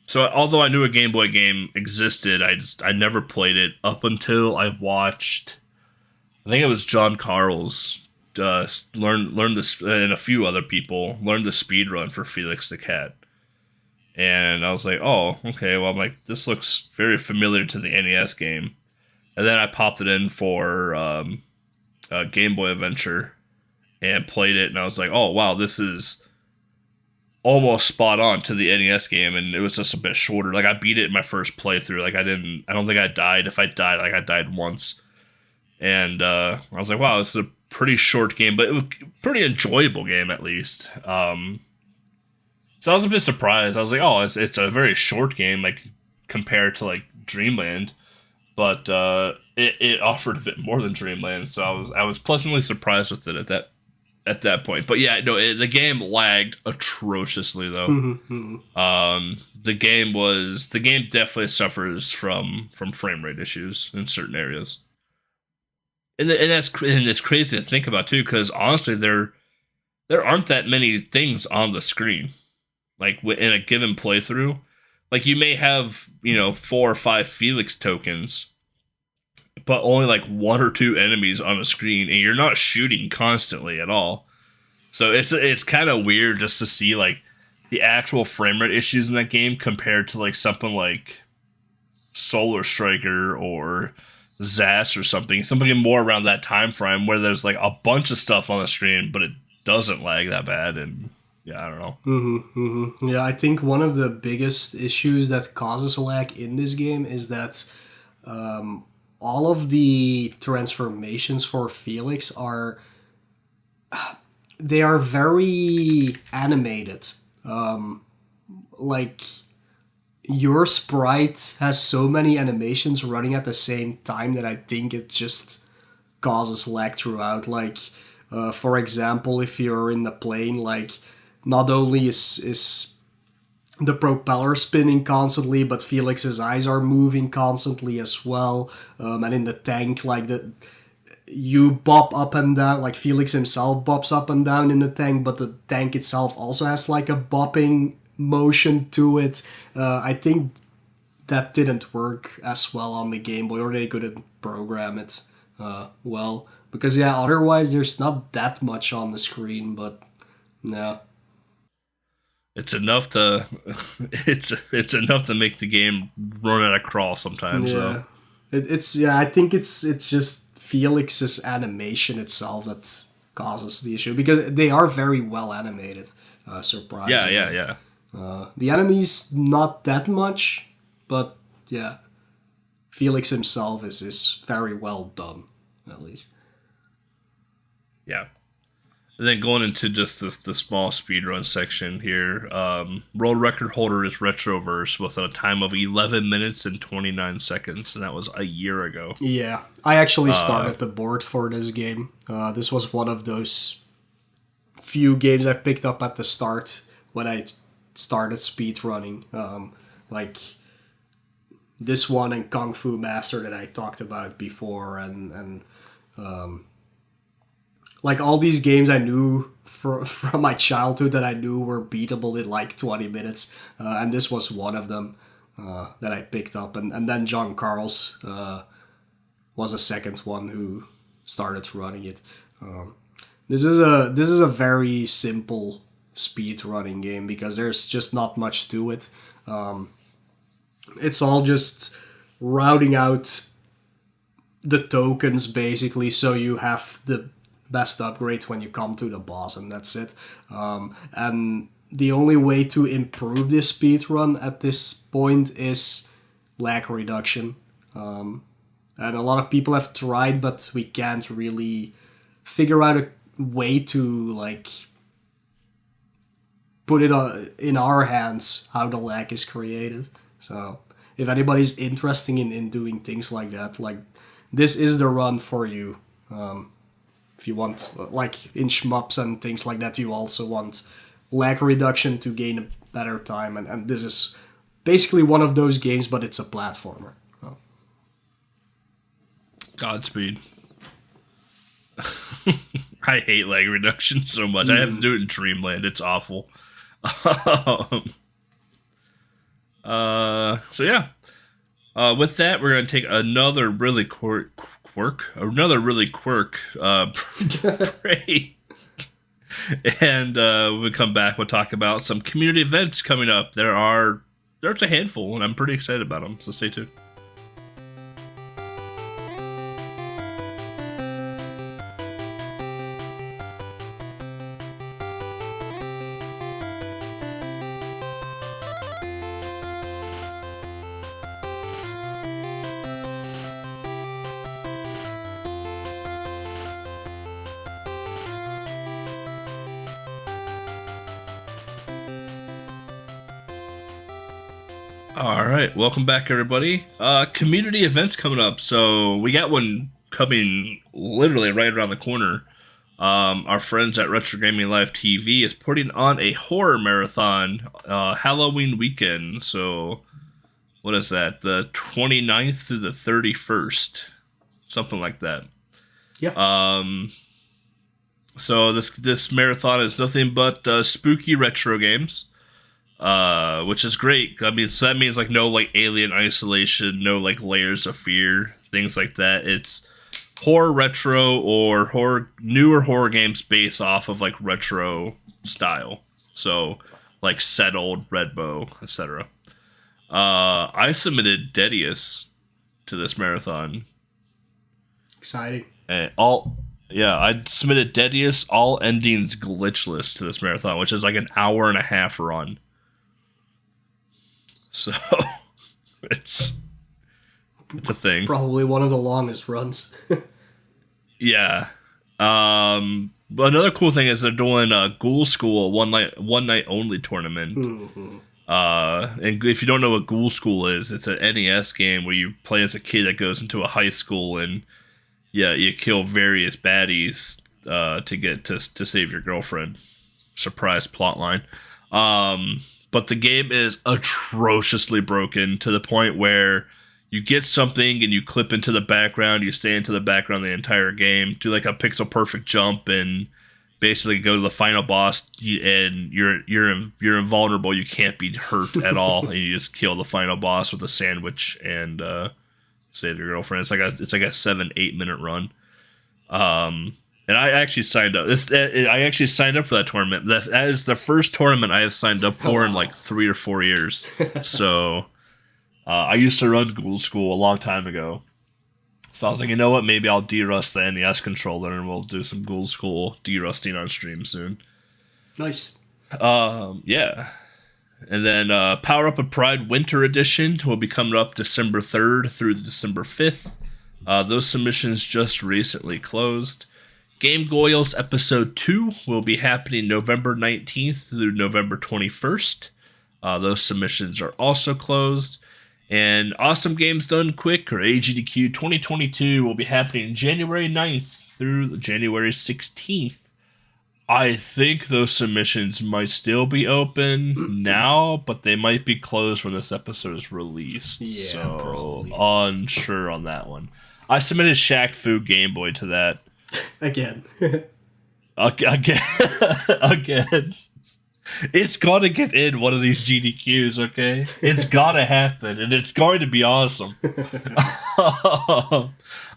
So, although I knew a Game Boy game existed, I never played it up until I watched, I think it was John Carl's, learn this, and a few other people learned the speed run for Felix the Cat. And I was like, oh, okay, well, I'm like, this looks very familiar to the NES game. And then I popped it in for Game Boy Adventure and played it, and I was like, oh, wow, this is almost spot on to the NES game, and it was just a bit shorter. Like, I beat it in my first playthrough. Like, I don't think I died. If I died, like, I died once. And I was like, wow, this is a pretty short game, but it was a pretty enjoyable game, at least. So I was a bit surprised. I was like, oh, it's a very short game, like, compared to, like, Dreamland. But it offered a bit more than Dreamland, so I was pleasantly surprised with it at that point. But yeah, no, the game lagged atrociously, though. The game definitely suffers from frame rate issues in certain areas. And it's crazy to think about, too, because honestly, there aren't that many things on the screen. Like, in a given playthrough, like, you may have, 4 or 5 Felix tokens, but only like 1 or 2 enemies on the screen, and you're not shooting constantly at all. So it's kind of weird just to see like the actual frame rate issues in that game compared to like something like Solar Striker or Zas or something more around that time frame where there's like a bunch of stuff on the screen, but it doesn't lag that bad. And yeah, I don't know. Yeah, I think one of the biggest issues that causes lag in this game is that all of the transformations for Felix are very animated. Like, your sprite has so many animations running at the same time that I think it just causes lag throughout. Like, for example, if you're in the plane, like, not only is the propeller spinning constantly, but Felix's eyes are moving constantly as well. And in the tank, like, you bop up and down, like Felix himself bops up and down in the tank, but the tank itself also has like a bopping motion to it. I think that didn't work as well on the Game Boy, or they couldn't program it well. Because yeah, otherwise there's not that much on the screen, but no. It's enough to it's enough to make the game run at a crawl sometimes. Yeah, though. I think it's just Felix's animation itself that causes the issue, because they are very well animated. Surprisingly. Yeah. The enemies not that much, but yeah, Felix himself is very well done, at least. Yeah. And then going into just the small speedrun section here, world record holder is Retroverse with a time of 11 minutes and 29 seconds, and that was a year ago. Yeah, I actually started the board for this game. This was one of those few games I picked up at the start when I started speedrunning. Like this one and Kung Fu Master that I talked about before, and like all these games I knew from my childhood that I knew were beatable in like 20 minutes. And this was one of them that I picked up. And then John Carl's was a second one who started running it. This is a very simple speed running game because there's just not much to it. It's all just routing out the tokens basically so you have the best upgrade when you come to the boss, and that's it. And the only way to improve this speed run at this point is lag reduction. And a lot of people have tried, but we can't really figure out a way to like put it in our hands how the lag is created. So if anybody's interested in doing things like that, like this is the run for you. If you want, like in shmups and things like that, you also want lag reduction to gain a better time. And this is basically one of those games, but it's a platformer. Oh. Godspeed. I hate lag reduction so much. I have to do it in Dreamland. It's awful. So yeah. With that, we're gonna take another really quirk break, and when we come back, we'll talk about some community events coming up. There's a handful, and I'm pretty excited about them. So stay tuned. All right, welcome back, everybody. Community events coming up. So we got one coming literally right around the corner. Our friends at Retro Gaming Live TV is putting on a horror marathon Halloween weekend. So what is that? The 29th to the 31st, something like that. Yeah. So this marathon is nothing but spooky retro games. Which is great. I mean, so that means like no like Alien Isolation, no like Layers of Fear, things like that. It's horror retro or newer horror games based off of like retro style. So like Settled, Redbow, etc. I submitted Dedius to this marathon. Exciting. And I submitted Dedius all endings glitchless to this marathon, which is like an hour and a half run. So it's a thing. Probably one of the longest runs. Yeah. But another cool thing is they're doing a Ghoul School one night only tournament. Mm-hmm. And if you don't know what Ghoul School is, it's an NES game where you play as a kid that goes into a high school and you kill various baddies to save your girlfriend. Surprise plotline. But the game is atrociously broken to the point where you get something and you clip into the background, you stay into the background the entire game, do like a pixel perfect jump, and basically go to the final boss, and you're invulnerable. You can't be hurt at all, and you just kill the final boss with a sandwich and save your girlfriend. It's like a 7-8 minute run. And I actually signed up. I actually signed up for that tournament. That is the first tournament I have signed up for in like 3 or 4 years. So I used to run Ghoul School a long time ago. So I was like, you know what? Maybe I'll de-rust the NES controller and we'll do some Ghoul School de-rusting on stream soon. Nice. Yeah. And then Power Up of Pride Winter Edition will be coming up December 3rd through December 5th. Those submissions just recently closed. Game Goyles Episode 2 will be happening November 19th through November 21st. Those submissions are also closed. And Awesome Games Done Quick, or AGDQ 2022, will be happening January 9th through January 16th. I think those submissions might still be open now, but they might be closed when this episode is released. Yeah, so probably. Unsure on that one. I submitted Shaq Fu Game Boy to that. Again. Again. Again. It's gotta get in one of these GDQs, okay? It's gotta happen, and it's going to be awesome.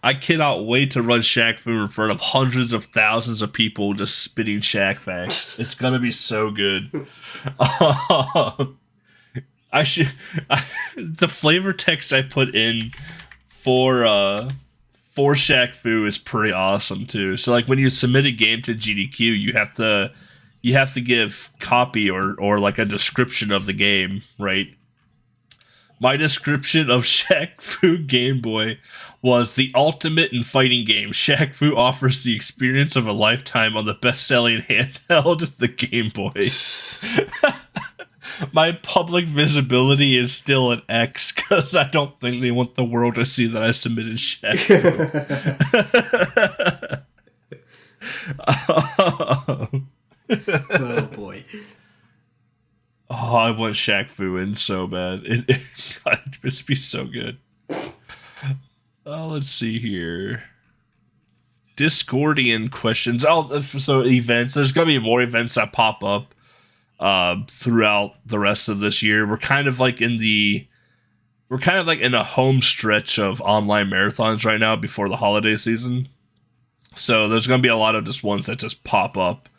I cannot wait to run Shaq Fu in front of hundreds of thousands of people just spitting Shaq facts. It's gonna be so good. The flavor text I put in for Shaq Fu is pretty awesome too. So like when you submit a game to GDQ, you have to give copy or like a description of the game, right? My description of Shaq Fu Game Boy was the ultimate in fighting game. Shaq Fu offers the experience of a lifetime on the best-selling handheld, the Game Boy. My public visibility is still an X because I don't think they want the world to see that I submitted Shaq Fu. Oh boy. Oh, I want Shaq Fu in so bad. It must be so good. Let's see here. Discordian questions. So events. There's gonna be more events that pop up throughout the rest of this year. We're kind of like in a home stretch of online marathons right now before the holiday season. So there's gonna be a lot of just ones that just pop up.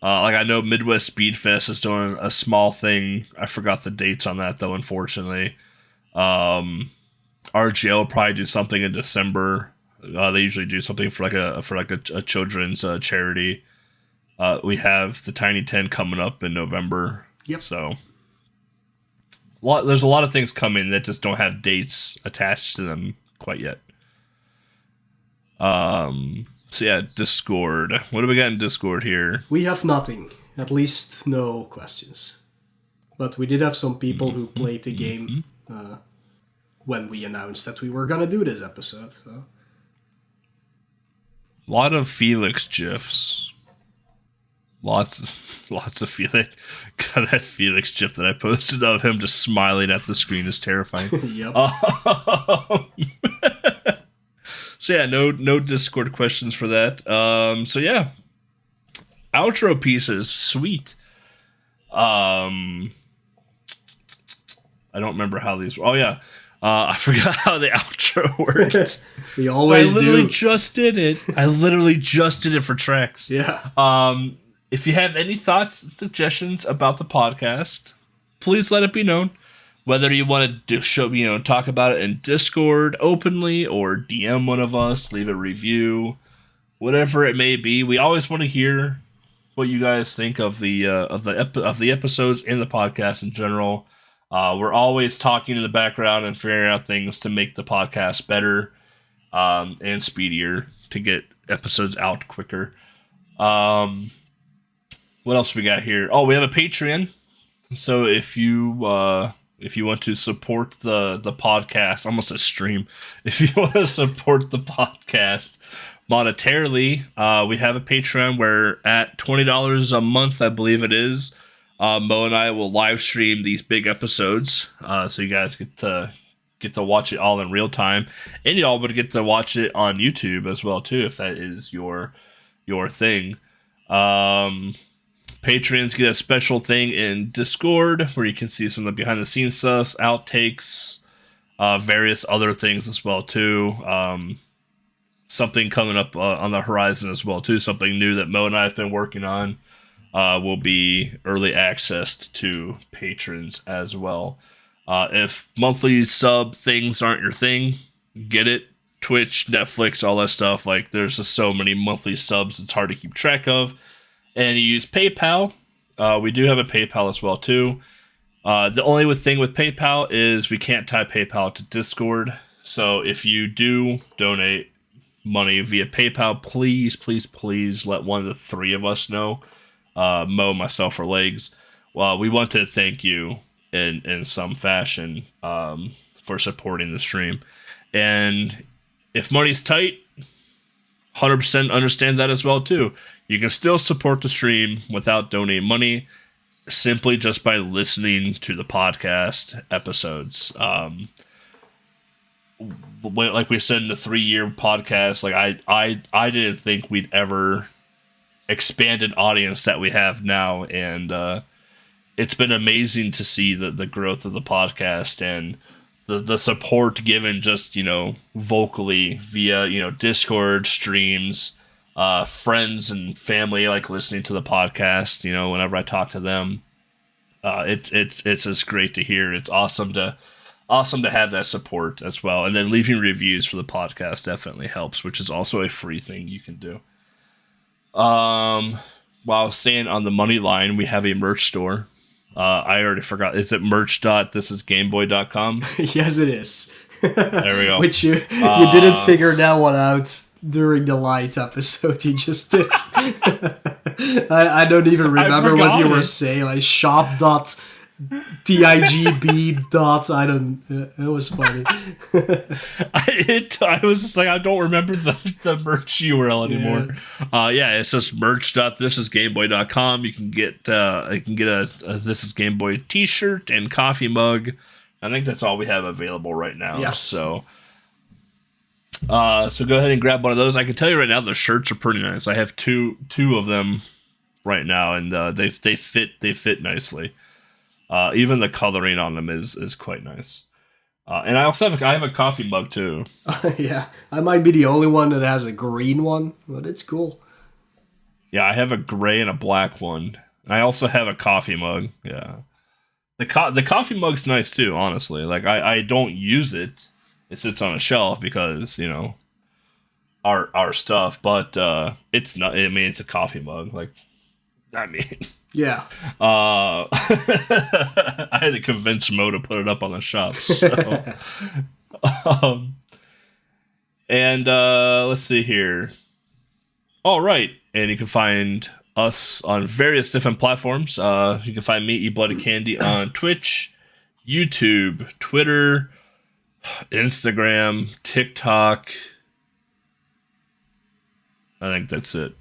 Like I know Midwest Speed Fest is doing a small thing. I forgot the dates on that though, unfortunately. RGL will probably do something in December. They usually do something for a children's charity. We have the Tiny 10 coming up in November. Yep. So there's a lot of things coming that just don't have dates attached to them quite yet. So yeah, Discord. What do we got in Discord here? We have nothing. At least no questions. But we did have some people who played the game when we announced that we were gonna do this episode. So. A lot of Felix gifs. Lots of Felix. God, that Felix gif that I posted of him just smiling at the screen is terrifying. Yep. So yeah, no Discord questions for that. So yeah, outro pieces, sweet. I don't remember how these. Oh yeah, I forgot how the outro worked. We always do. I literally just did it for tracks. Yeah. If you have any thoughts, suggestions about the podcast, please let it be known. Whether you want to talk about it in Discord openly or DM one of us, leave a review, whatever it may be. We always want to hear what you guys think of the episodes and the podcast in general. We're always talking in the background and figuring out things to make the podcast better and speedier to get episodes out quicker. What else we got here? Oh, we have a Patreon. So if you want to support the podcast, almost a stream. If you want to support the podcast monetarily, we have a Patreon where at $20 a month, I believe it is, Mo and I will live stream these big episodes, so you guys get to watch it all in real time, and y'all would get to watch it on YouTube as well too, if that is your thing. Patrons get a special thing in Discord where you can see some of the behind the scenes stuff, outtakes, various other things as well too. Something coming up on the horizon as well too. Something new that Mo and I have been working on will be early accessed to patrons as well. If monthly sub things aren't your thing, get it. Twitch, Netflix, all that stuff. Like there's just so many monthly subs it's hard to keep track of. And you use PayPal. We do have a PayPal as well too. The only thing with PayPal is we can't tie PayPal to Discord. So if you do donate, money via PayPal, please, please, please let one of the three of us know. Mo, myself, or Legs. Well, we want to thank you in some fashion for supporting the stream. And if money's tight, 100% understand that as well too. You can still support the stream without donating money, simply just by listening to the podcast episodes. Like we said in the 3-year podcast, like I didn't think we'd ever expand an audience that we have now, and it's been amazing to see the growth of the podcast and the support given just, vocally via, Discord streams, friends and family, like listening to the podcast, whenever I talk to them. It's just great to hear. It's awesome to have that support as well. And then leaving reviews for the podcast definitely helps, which is also a free thing you can do. While staying on the money line, we have a merch store. I already forgot. Is it merch.thisisgameboy.com? Yes, it is. There we go. Which you didn't figure that one out during the light episode you just did. I don't even remember what you were saying. Like shop.tigb. I don't. It was funny. I was just like, I don't remember the merch URL anymore. Yeah, it's just merch.thisisgameboy.com. You can get a This Is Game Boy t-shirt and coffee mug. I think that's all we have available right now. Yes. So go ahead and grab one of those. I can tell you right now, the shirts are pretty nice. I have two of them right now, and they fit nicely. Even the coloring on them is quite nice. And I also have a coffee mug too. Yeah, I might be the only one that has a green one, but it's cool. Yeah, I have a gray and a black one. I also have a coffee mug. Yeah, the coffee mug's nice too. Honestly, like I don't use it. It sits on a shelf because our stuff. But it's not. I mean, it's a coffee mug. Like, I mean. Yeah. I had to convince Mo to put it up on the shop. So. Let's see here. All right. And you can find us on various different platforms. You can find me, eBloodyCandy, on Twitch, YouTube, Twitter, Instagram, TikTok. I think that's it.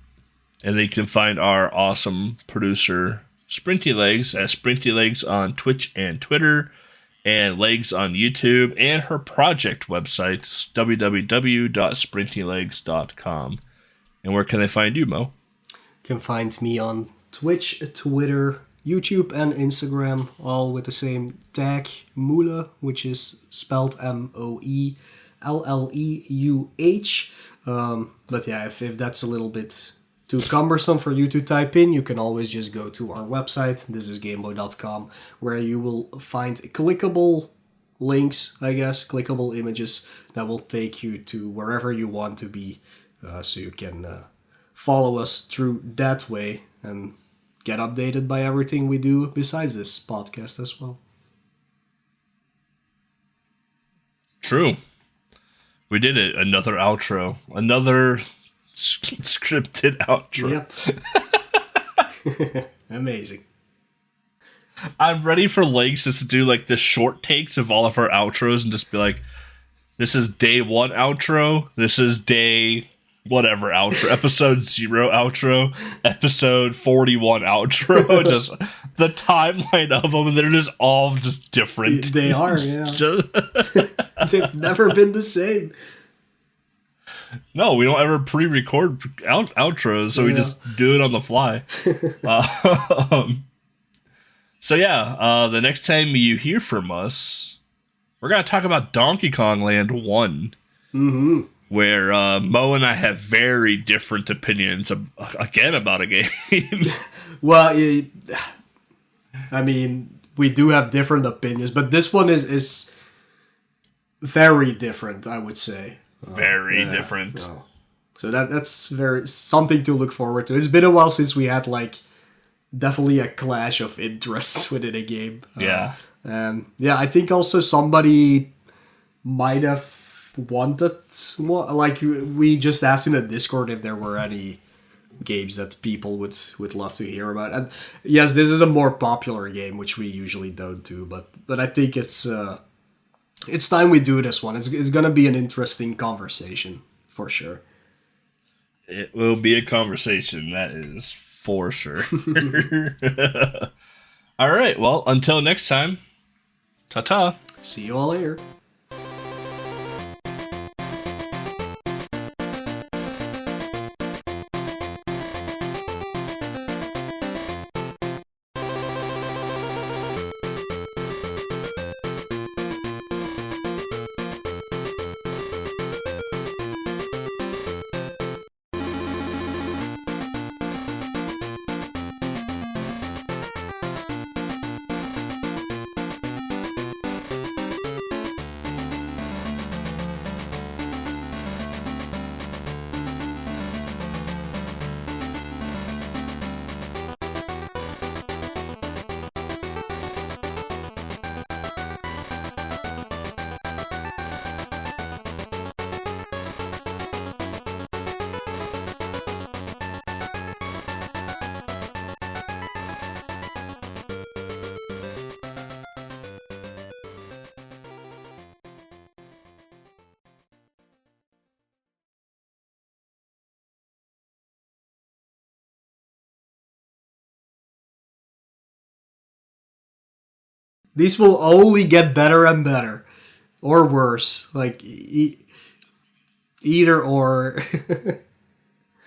And then you can find our awesome producer, SprintingLegs, as SprintingLegs on Twitch and Twitter, and Legs on YouTube, and her project website, www.sprintinglegs.com. And where can they find you, Mo? You can find me on Twitch, Twitter, YouTube, and Instagram, all with the same tag, Moelle, which is spelled Moelleuh. But yeah, if that's a little bit too cumbersome for you to type in, you can always just go to our website, thisisgameboy.com, where you will find clickable links, I guess, clickable images that will take you to wherever you want to be, so you can follow us through that way and get updated by everything we do besides this podcast as well. True. We did it. Another outro. Another scripted outro. Yep. Amazing. I'm ready for Legs just to do like the short takes of all of our outros and just be like, this is day 1 outro. This is day whatever outro. Episode 0 outro. Episode 41 outro. Just the timeline of them. They're just all just different. They are, yeah. They've never been the same. No, we don't ever pre-record outros, so we just do it on the fly. So yeah, the next time you hear from us, we're going to talk about Donkey Kong Land 1. Mm-hmm. Where Mo and I have very different opinions, again, about a game. Well, I mean, we do have different opinions, but this one is very different, I would say. Very different. So that's very something to look forward to. It's been a while since we had definitely a clash of interests within a game. Yeah. I think also somebody might have wanted more. Like, we just asked in the Discord if there were any games that people would love to hear about. And yes, this is a more popular game, which we usually don't do. But I think it's time we do this one. It's gonna be an interesting conversation for sure. It will be a conversation, that is for sure. All right, well, until next time, ta-ta. See you all later. These will only get better and better. Or worse. Like, either or.